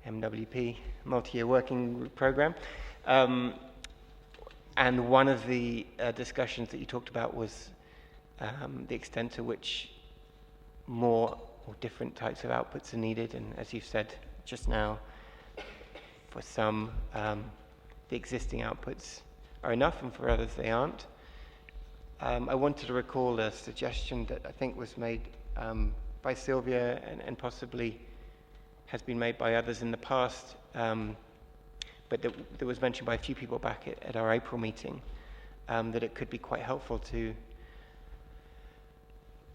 MWP, multi-year working group program, and one of the discussions that you talked about was the extent to which more or different types of outputs are needed, and as you've said just now, for some the existing outputs are enough, and for others they aren't. I wanted to recall a suggestion that I think was made by Sylvia and possibly has been made by others in the past, but that was mentioned by a few people back at our April meeting, that it could be quite helpful to,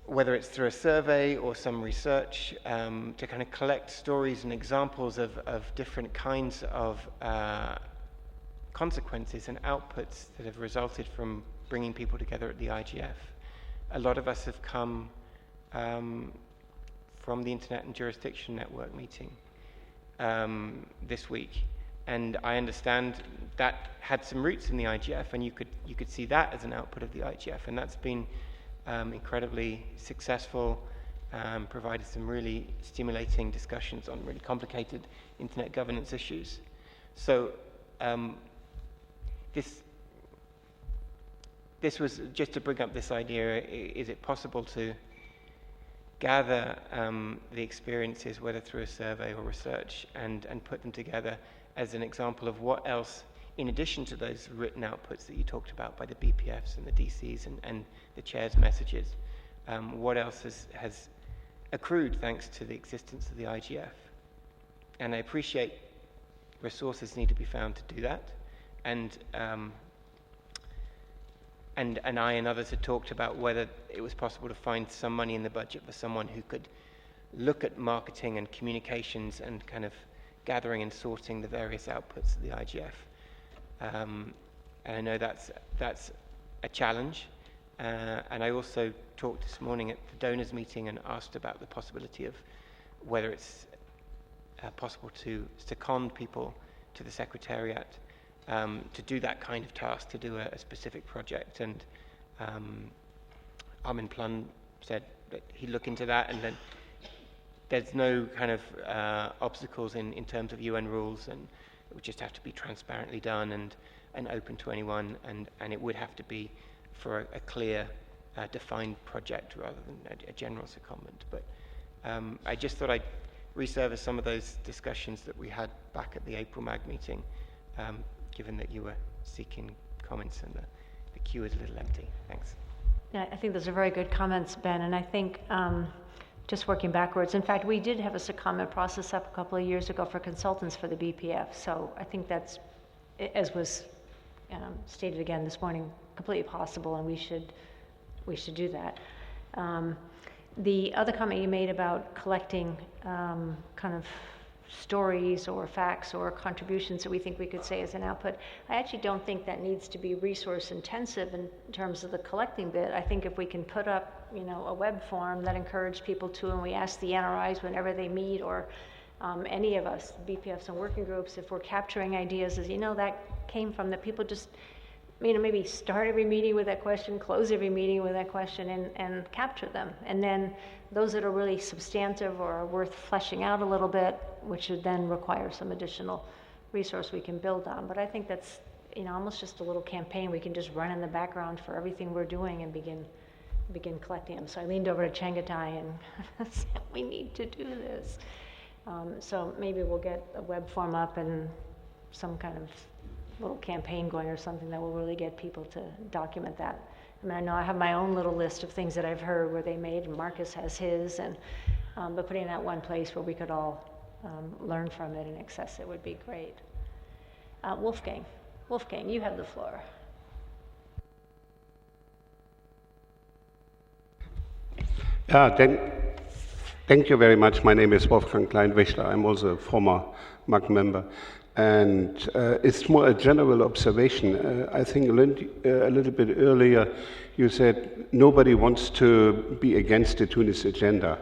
whether it's through a survey or some research, to kind of collect stories and examples of different kinds of consequences and outputs that have resulted from bringing people together at the IGF. A lot of us have come from the Internet and Jurisdiction Network meeting this week, and I understand that had some roots in the IGF, and you could see that as an output of the IGF, and that's been incredibly successful, provided some really stimulating discussions on really complicated Internet governance issues. So this was just to bring up this idea: is it possible to gather the experiences, whether through a survey or research, and put them together as an example of what else, in addition to those written outputs that you talked about by the BPFs and the DCs and the chair's messages, what else has accrued thanks to the existence of the IGF? And I appreciate resources need to be found to do that, and I and others had talked about whether it was possible to find some money in the budget for someone who could look at marketing and communications and kind of gathering and sorting the various outputs of the IGF. And I know that's a challenge. And I also talked this morning at the donors meeting and asked about the possibility of whether it's possible to second people to the Secretariat to do that kind of task, to do a specific project. And Armin Plun said that he'd look into that, and then there's no kind of obstacles in terms of UN rules, and it would just have to be transparently done and open to anyone, and it would have to be for a clear, defined project rather than a general secondment. But I just thought I'd resurface some of those discussions that we had back at the April MAG meeting, given that you were seeking comments and the queue is a little empty. Thanks. Yeah, I think those are very good comments, Ben, and I think just working backwards, in fact, we did have a secondment process up a couple of years ago for consultants for the BPF, so I think that's, as was stated again this morning, completely possible, and we should do that. The other comment you made about collecting kind of stories or facts or contributions that we think we could say as an output, I actually don't think that needs to be resource intensive in terms of the collecting bit. I think if we can put up, a web form that encourages people to, and we ask the NRIs whenever they meet, or any of us, BPFs and working groups, if we're capturing ideas as, that came from that people just, maybe start every meeting with that question, close every meeting with that question, and capture them. And then those that are really substantive or are worth fleshing out a little bit, which would then require some additional resource we can build on. But I think that's, almost just a little campaign we can just run in the background for everything we're doing and begin collecting them. So I leaned over to Changatai and said, we need to do this. So maybe we'll get a web form up and some kind of little campaign going or something that will really get people to document that. I know I have my own little list of things that I've heard where they made, and Marcus has his, and but putting that one place where we could all learn from it and access it would be great. Wolfgang, you have the floor. Thank you very much. My name is Wolfgang Kleinwächter. I'm also a former MAG member. And it's more a general observation. I think a little bit earlier you said nobody wants to be against the Tunis agenda.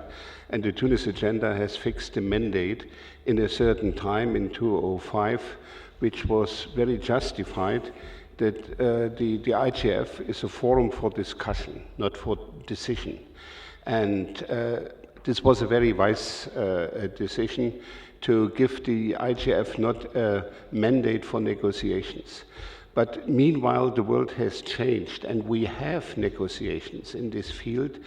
And the Tunis agenda has fixed a mandate in a certain time in 2005, which was very justified, that the IGF is a forum for discussion, not for decision. And this was a very wise decision to give the IGF not a mandate for negotiations. But meanwhile, the world has changed, and we have negotiations in this field,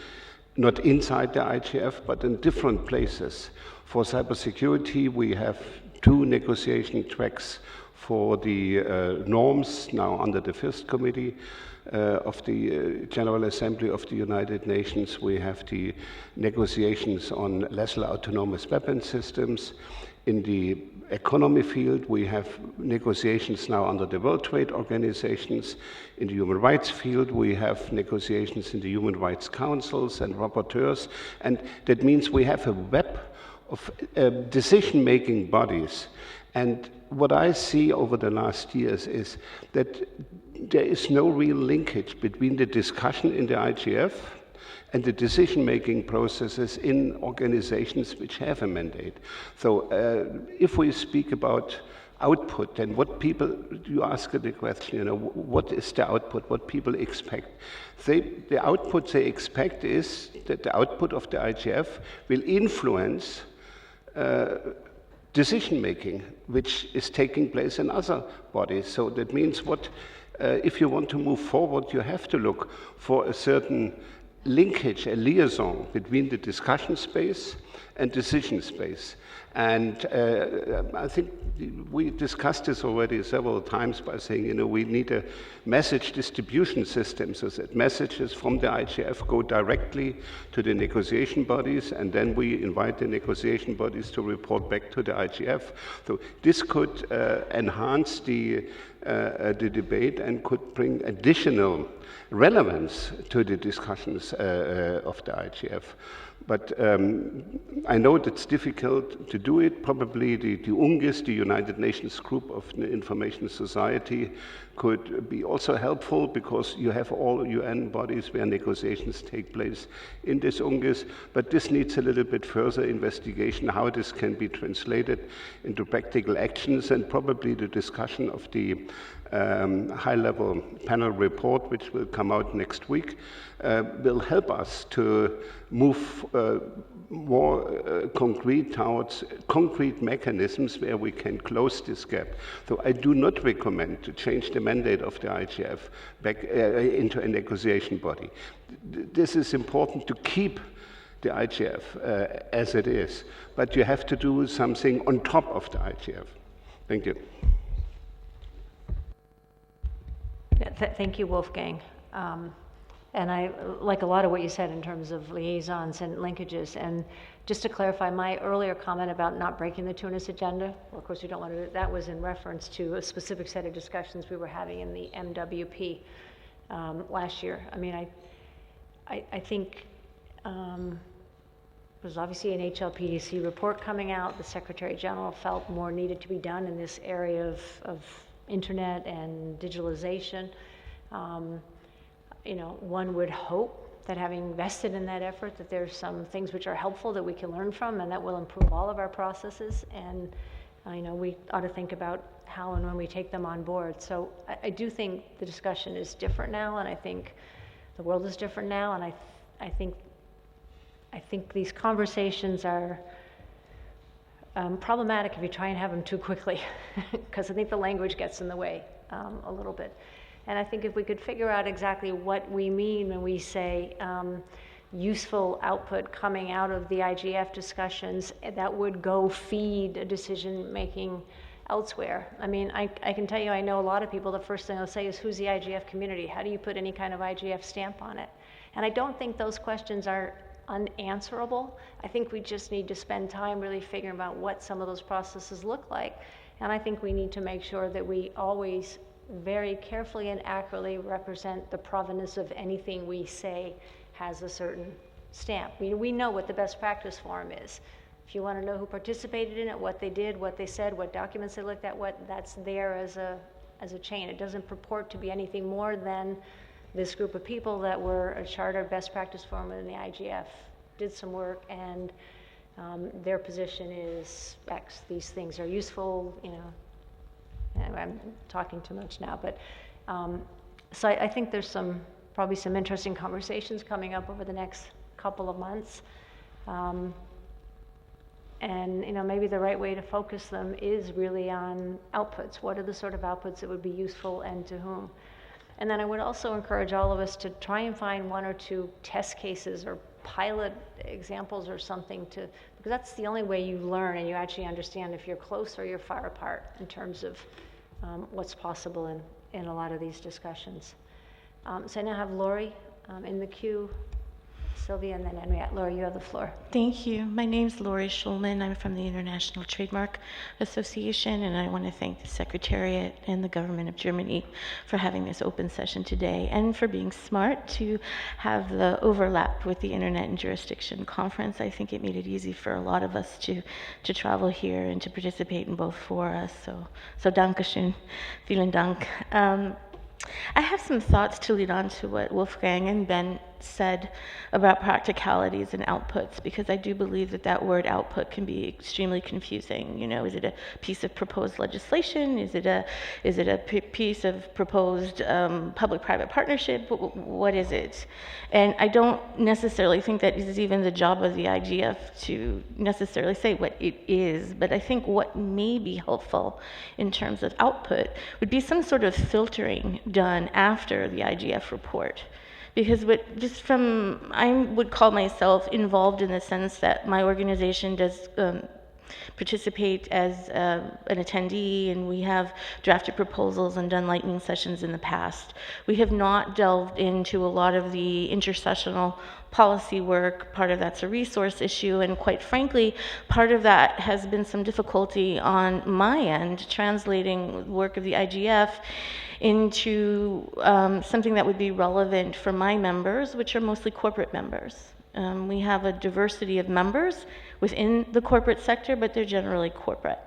not inside the IGF, but in different places. For cybersecurity, we have 2 negotiation tracks for the norms now under the First Committee of the General Assembly of the United Nations. We have the negotiations on lethal autonomous weapon systems. In the economy field, we have negotiations now under the World Trade Organizations. In the human rights field, we have negotiations in the human rights councils and rapporteurs. And that means we have a web of decision-making bodies. And what I see over the last years is that there is no real linkage between the discussion in the IGF and the decision-making processes in organizations which have a mandate. So if we speak about output, then what people, you ask the question, what is the output, what people expect? The output they expect is that the output of the IGF will influence decision-making, which is taking place in other bodies. So that means if you want to move forward, you have to look for a certain linkage, a liaison between the discussion space and decision space. And I think we discussed this already several times by saying, we need a message distribution system so that messages from the IGF go directly to the negotiation bodies, and then we invite the negotiation bodies to report back to the IGF. So this could enhance the debate and could bring additional relevance to the discussions of the IGF. But I know it's difficult to do it. Probably the UNGIS, the United Nations Group of Information Society, could be also helpful because you have all UN bodies where negotiations take place in this UNGIS. But this needs a little bit further investigation, how this can be translated into practical actions, and probably the discussion of the high-level panel report, which will come out next week, will help us to move more concrete towards concrete mechanisms where we can close this gap. So I do not recommend to change the mandate of the IGF back into a negotiation body. This is important to keep the IGF as it is, but you have to do something on top of the IGF. Thank you. Thank you, Wolfgang. And I like a lot of what you said in terms of liaisons and linkages. And just to clarify, my earlier comment about not breaking the Tunis agenda, well, of course we don't want to do it, that was in reference to a specific set of discussions we were having in the MWP last year. I mean, I think there's obviously an HLPDC report coming out. The Secretary General felt more needed to be done in this area of internet and digitalization. One would hope that having invested in that effort, that there's some things which are helpful that we can learn from and that will improve all of our processes. And we ought to think about how and when we take them on board. So I do think the discussion is different now, and I think the world is different now, and I think these conversations are problematic if you try and have them too quickly, because I think the language gets in the way a little bit. And I think if we could figure out exactly what we mean when we say useful output coming out of the IGF discussions that would go feed a decision-making elsewhere. I mean, I can tell you, I know a lot of people, the first thing they'll say is, who's the IGF community? How do you put any kind of IGF stamp on it? And I don't think those questions are unanswerable. I think we just need to spend time really figuring out what some of those processes look like. And I think we need to make sure that we always very carefully and accurately represent the provenance of anything we say has a certain stamp. We know what the best practice forum is. If you want to know who participated in it, what they did, what they said, what documents they looked at, that's there as a chain. It doesn't purport to be anything more than this group of people that were a charter best practice forum in the IGF, did some work, and their position is X. These things are useful, Anyway, I'm talking too much now, but so I think there's probably some interesting conversations coming up over the next couple of months. And maybe the right way to focus them is really on outputs. What are the sort of outputs that would be useful and to whom? And then I would also encourage all of us to try and find one or two test cases or pilot examples or something because that's the only way you learn and you actually understand if you're close or you're far apart in terms of what's possible in a lot of these discussions. So I now have Lori in the queue, Sylvia, and then Henriette. Lori, you have the floor. Thank you. My name's Lori Schulman. I'm from the International Trademark Association, and I want to thank the Secretariat and the government of Germany for having this open session today and for being smart to have the overlap with the Internet and Jurisdiction Conference. I think it made it easy for a lot of us to travel here and to participate in both fora. So Dankeschön. Vielen Dank. I have some thoughts to lead on to what Wolfgang and Ben said about practicalities and outputs, because I do believe that word output can be extremely confusing. Is it a piece of proposed legislation? Is it a piece of proposed public-private partnership? What is it? And I don't necessarily think that is even the job of the IGF to necessarily say what it is, but I think what may be helpful in terms of output would be some sort of filtering done after the IGF report. Because I would call myself involved in the sense that my organization does participate as an attendee, and we have drafted proposals and done lightning sessions in the past. We have not delved into a lot of the intersessional policy work. Part of that's a resource issue, and quite frankly, part of that has been some difficulty on my end, translating work of the IGF into something that would be relevant for my members, which are mostly corporate members. We have a diversity of members within the corporate sector, but they're generally corporate.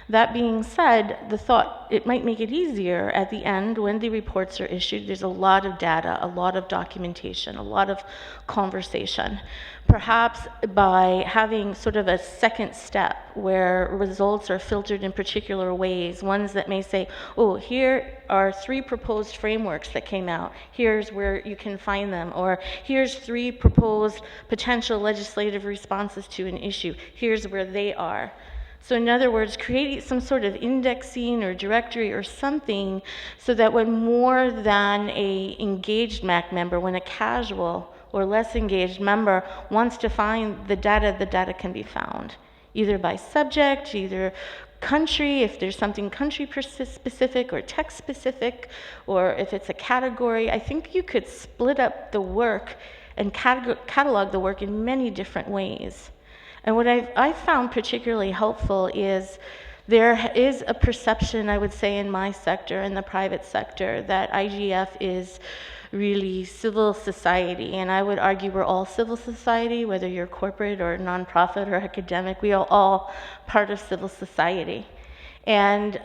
That being said, the thought, it might make it easier at the end when the reports are issued. There's a lot of data, a lot of documentation, a lot of conversation. Perhaps by having sort of a second step where results are filtered in particular ways, ones that may say, oh, here are 3 proposed frameworks that came out. Here's where you can find them. Or here's 3 proposed potential legislative responses to an issue. Here's where they are. So in other words, create some sort of indexing or directory or something so that when more than a engaged MAC member, when a casual or less engaged member wants to find the data can be found, either by subject, either country, if there's something country specific or text specific, or if it's a category. I think you could split up the work and catalog the work in many different ways. And what I found particularly helpful is there is a perception, I would say, in my sector, in the private sector, that IGF is really civil society. And I would argue we're all civil society, whether you're corporate or nonprofit or academic. We are all part of civil society. And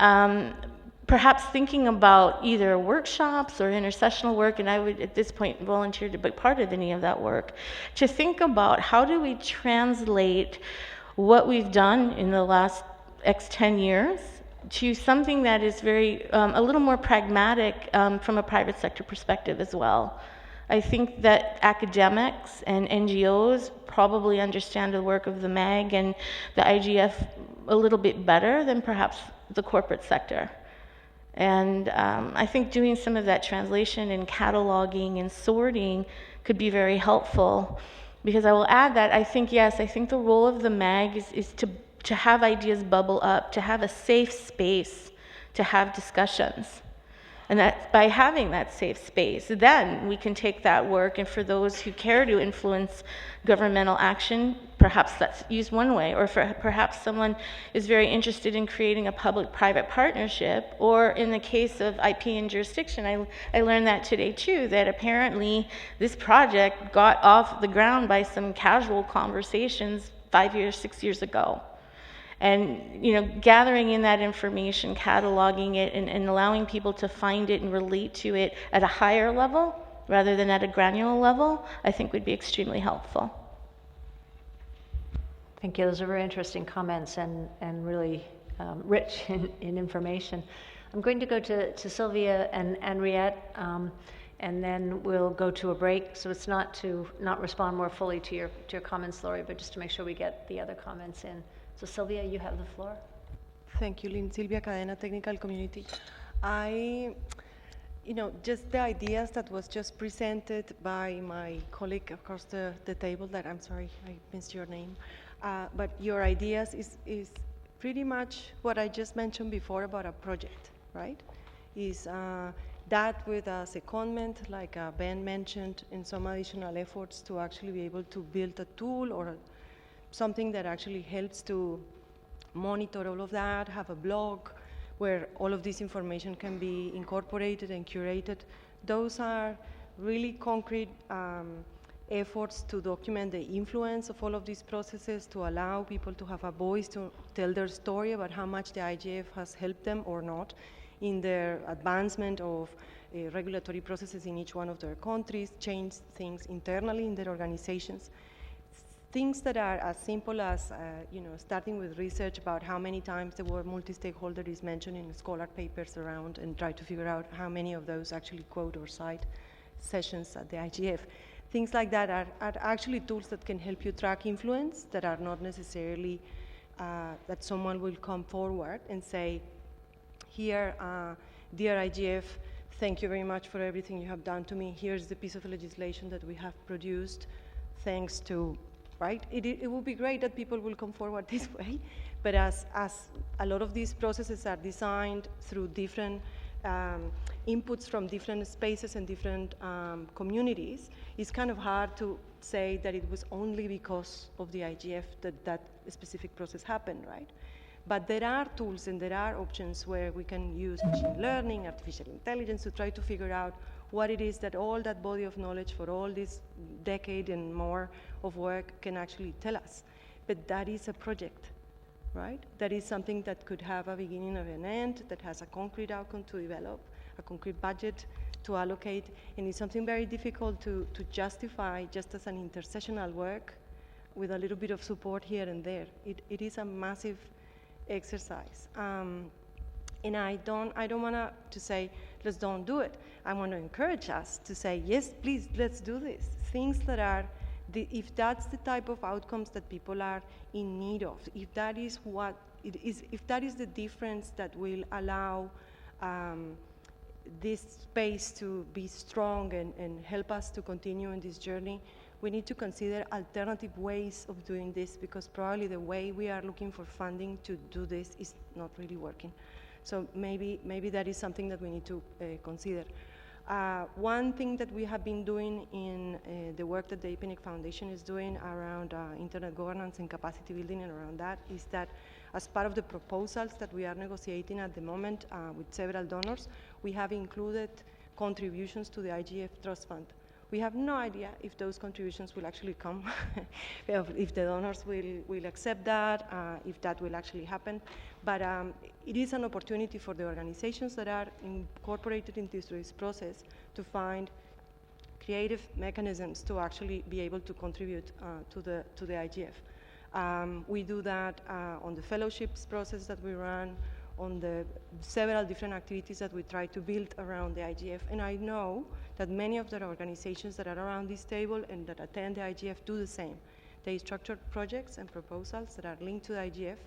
perhaps thinking about either workshops or intercessional work, and I would at this point volunteer to be part of any of that work, to think about how do we translate what we've done in the last X 10 years to something that is very, a little more pragmatic from a private sector perspective as well. I think that academics and NGOs probably understand the work of the MAG and the IGF a little bit better than perhaps the corporate sector. And I think doing some of that translation and cataloging and sorting could be very helpful, because I will add that I think, yes, I think the role of the MAG is to have ideas bubble up, to have a safe space to have discussions. And that by having that safe space, then we can take that work, and for those who care to influence governmental action, perhaps that's used one way, or perhaps someone is very interested in creating a public-private partnership, or in the case of IP and jurisdiction, I learned that today too, that apparently this project got off the ground by some casual conversations 5 years, 6 years ago. And, you know, gathering in that information, cataloging it, and allowing people to find it and relate to it at a higher level rather than at a granular level, I think would be extremely helpful. Thank you. Those are very interesting comments and really rich in information. I'm going to go to Sylvia and Henriette, and then we'll go to a break. So it's not to not respond more fully to your comments, Laurie, but just to make sure we get the other comments in. So Sylvia, you have the floor. Thank you, Lynn. Silvia Cadena, Technical Community. Just the ideas that was just presented by my colleague across the table, that I'm sorry, I missed your name. But your ideas is pretty much what I just mentioned before about a project, right? Is that with a secondment, like Ben mentioned, and some additional efforts to actually be able to build a tool or something that actually helps to monitor all of that, have a blog where all of this information can be incorporated and curated. Those are really concrete efforts to document the influence of all of these processes, to allow people to have a voice to tell their story about how much the IGF has helped them or not in their advancement of regulatory processes in each one of their countries, change things internally in their organizations. Things that are as simple as, starting with research about how many times the word multi-stakeholder is mentioned in scholar papers around, and try to figure out how many of those actually quote or cite sessions at the IGF. Things like that are actually tools that can help you track influence, that are not necessarily that someone will come forward and say, here, dear IGF, thank you very much for everything you have done to me. Here's the piece of legislation that we have produced thanks to, right? It would be great that people will come forward this way, but as a lot of these processes are designed through different inputs from different spaces and different communities, it's kind of hard to say that it was only because of the IGF that specific process happened, right? But there are tools and there are options where we can use machine learning, artificial intelligence to try to figure out what it is that all that body of knowledge for all this decade and more of work can actually tell us. But that is a project, right? That is something that could have a beginning and an end, that has a concrete outcome to develop, a concrete budget to allocate, and it's something very difficult to justify just as an intercessional work with a little bit of support here and there. It is a massive exercise. And I don't want to say, let's don't do it. I want to encourage us to say, yes, please, let's do this. Things that are, if that's the type of outcomes that people are in need of, if that is what it is, if that is the difference that will allow this space to be strong and help us to continue in this journey, we need to consider alternative ways of doing this, because probably the way we are looking for funding to do this is not really working. So maybe that is something that we need to consider. One thing that we have been doing in the work that the IPNIC Foundation is doing around internet governance and capacity building and around that is that as part of the proposals that we are negotiating at the moment with several donors, we have included contributions to the IGF Trust Fund, We have no idea if those contributions will actually come, if the donors will accept that, if that will actually happen. But it is an opportunity for the organizations that are incorporated into this process to find creative mechanisms to actually be able to contribute to the IGF. We do that on the fellowships process that we run, on the several different activities that we try to build around the IGF. And I know that many of the organizations that are around this table and that attend the IGF do the same. They structure projects and proposals that are linked to the IGF,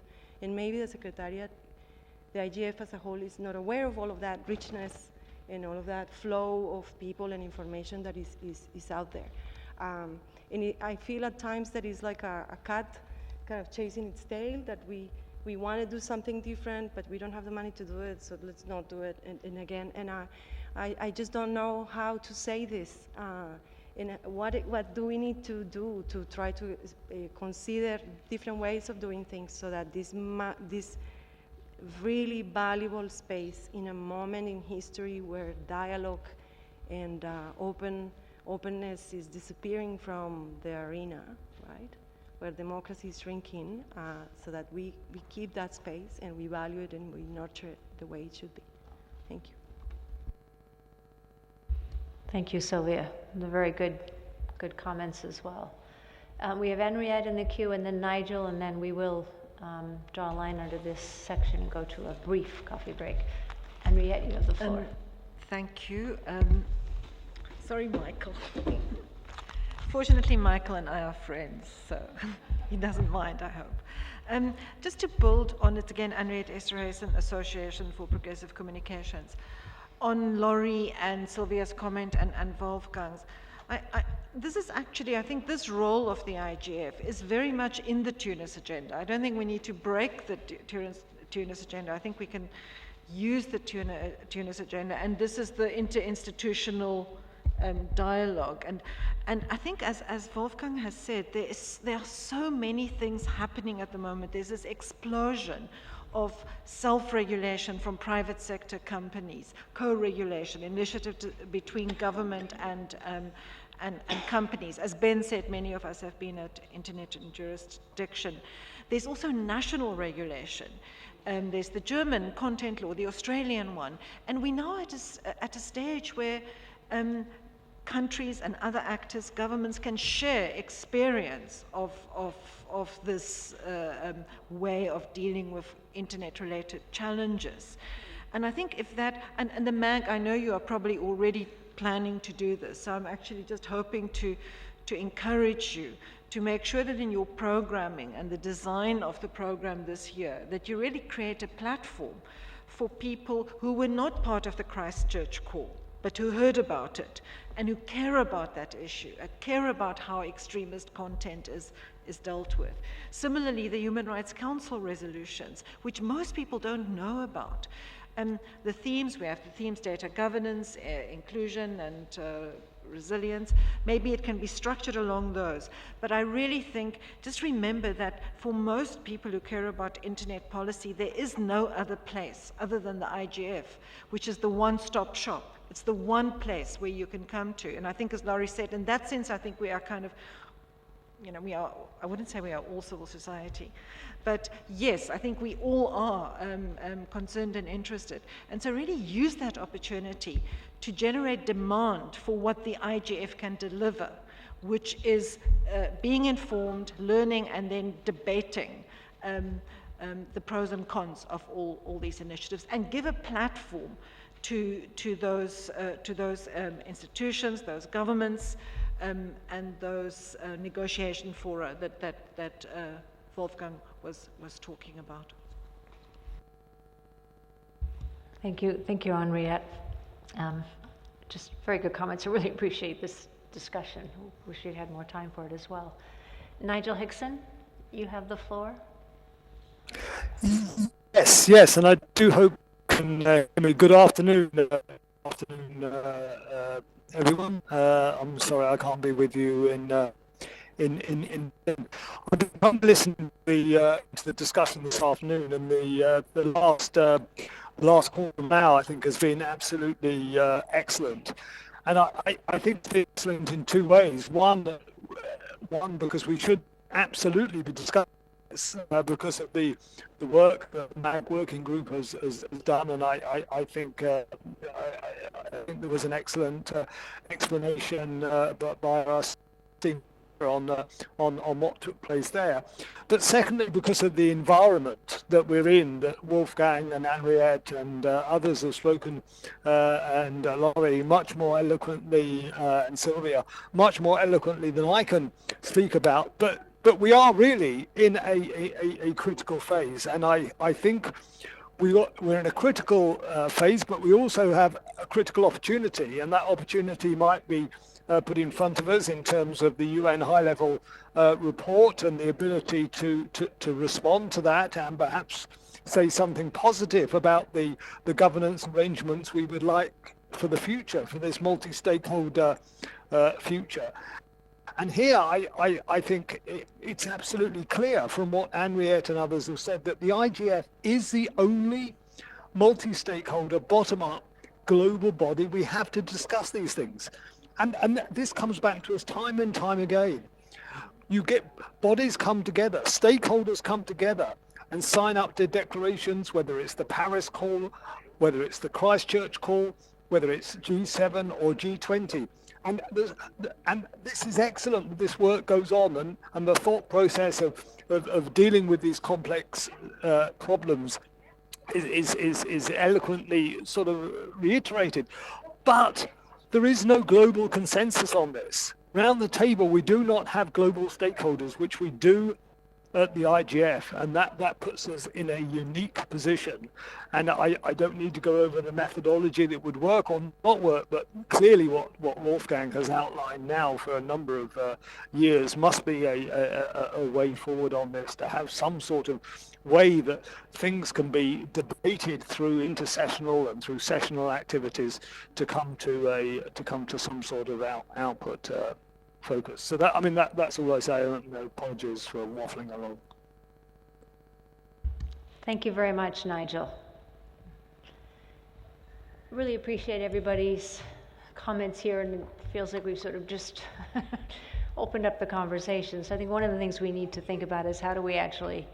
and maybe the Secretariat, the IGF as a whole, is not aware of all of that richness and all of that flow of people and information that is out there. And I feel at times that it's like a cat kind of chasing its tail, that we want to do something different, but we don't have the money to do it, so let's not do it. And again, and I just don't know how to say this. And what do we need to do to try to consider different ways of doing things so that this really valuable space in a moment in history where dialogue and openness is disappearing from the arena, right? Where democracy is shrinking, so that we keep that space and we value it and we nurture it the way it should be. Thank you. Thank you, Sylvia. The very good comments as well. We have Henriette in the queue, and then Nigel, and then we will draw a line under this section and go to a brief coffee break. Henriette, you have the floor. Thank you. Sorry, Michael. Fortunately, Michael and I are friends, so he doesn't mind, I hope. Just to build on it again, Henriette Esterhuizen, Association for Progressive Communications. On Laurie and Sylvia's comment and Wolfgang's, this is actually, I think this role of the IGF is very much in the Tunis agenda. I don't think we need to break the Tunis agenda. I think we can use the Tunis agenda, and this is the interinstitutional dialogue. And I think, as Wolfgang has said, there are so many things happening at the moment. There's this explosion of self-regulation from private sector companies, co-regulation, initiative between government and companies. As Ben said, many of us have been at Internet and jurisdiction. There's also national regulation. There's the German content law, the Australian one, and we're now at a stage where countries and other actors, governments, can share experience of this way of dealing with internet-related challenges. And I think if that, and the MAG, I know you are probably already planning to do this, so I'm actually just hoping to encourage you to make sure that in your programming and the design of the program this year, that you really create a platform for people who were not part of the Christchurch call, but who heard about it and who care about that issue, care about how extremist content is dealt with. Similarly, the Human Rights Council resolutions, which most people don't know about. The themes, we have the themes: data governance, inclusion, and resilience. Maybe it can be structured along those. But I really think, just remember that for most people who care about internet policy, there is no other place other than the IGF, which is the one-stop shop. It's the one place where you can come to. And I think, as Laurie said, in that sense, I think we are kind of, I wouldn't say we are all civil society, but yes, I think we all are concerned and interested. And so really use that opportunity to generate demand for what the IGF can deliver, which is being informed, learning, and then debating the pros and cons of all these initiatives, and give a platform to those institutions, those governments, and those negotiation fora that Wolfgang was talking about. Thank you, Henriette. Just very good comments. I really appreciate this discussion. Wish you'd had more time for it as well. Nigel Hickson, you have the floor. Yes, and I do hope. Good afternoon, everyone. I'm sorry I can't be with you in. I'm listening to the discussion this afternoon, and the last quarter now I think has been absolutely excellent. And I think it's excellent in two ways. One, because we should absolutely be discussing this because of the work that the MAG working group has done, and I think I think there was an excellent explanation by us on what took place there. But secondly, because of the environment that we're in, that Wolfgang and Henriette and others have spoken, and Laurie much more eloquently, and Sylvia much more eloquently than I can speak about. But we are really in a critical phase, and I think we're in a critical phase, but we also have a critical opportunity, and that opportunity might be put in front of us in terms of the UN high-level report and the ability to respond to that and perhaps say something positive about the governance arrangements we would like for the future, for this multi-stakeholder future. And here I think it's absolutely clear from what Henriette and others have said that the IGF is the only multi-stakeholder, bottom-up global body. We have to discuss these things. And this comes back to us time and time again. You get bodies come together, stakeholders come together and sign up to declarations, whether it's the Paris call, whether it's the Christchurch call, whether it's G7 or G20. And this is excellent. This work goes on, and the thought process of dealing with these complex problems is eloquently sort of reiterated. But there is no global consensus on this. Around the table, we do not have global stakeholders, which we do at the IGF, and that puts us in a unique position. And I don't need to go over the methodology that would work or not work, but clearly what Wolfgang has outlined now for a number of years must be a way forward on this, to have some sort of way that things can be debated through intersessional and through sessional activities to come to some sort of output focus. So that's all I say. Apologies for waffling along. Thank you very much, Nigel. Really appreciate everybody's comments here, and it feels like we've sort of just opened up the conversation. So I think one of the things we need to think about is how do we actually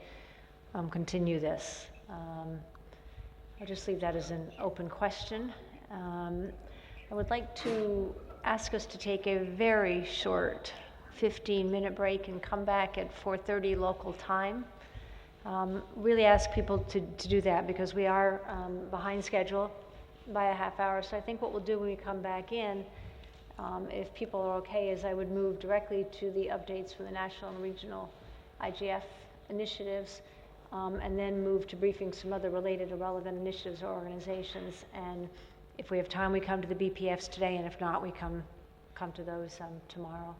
continue this. I'll just leave that as an open question. I would like to ask us to take a very short 15-minute break and come back at 4:30 local time. Really ask people to do that because we are behind schedule by a half hour. So I think what we'll do when we come back in, if people are okay, is I would move directly to the updates from the national and regional IGF initiatives, and then move to briefing some other related or relevant initiatives or organizations. And if we have time, we come to the BPFs today, and if not, we come to those tomorrow.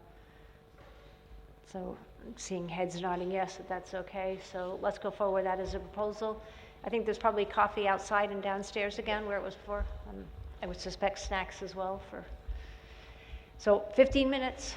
So seeing heads nodding yes, that's okay. So let's go forward with that as a proposal. I think there's probably coffee outside and downstairs again where it was before. I would suspect snacks as well. So 15 minutes.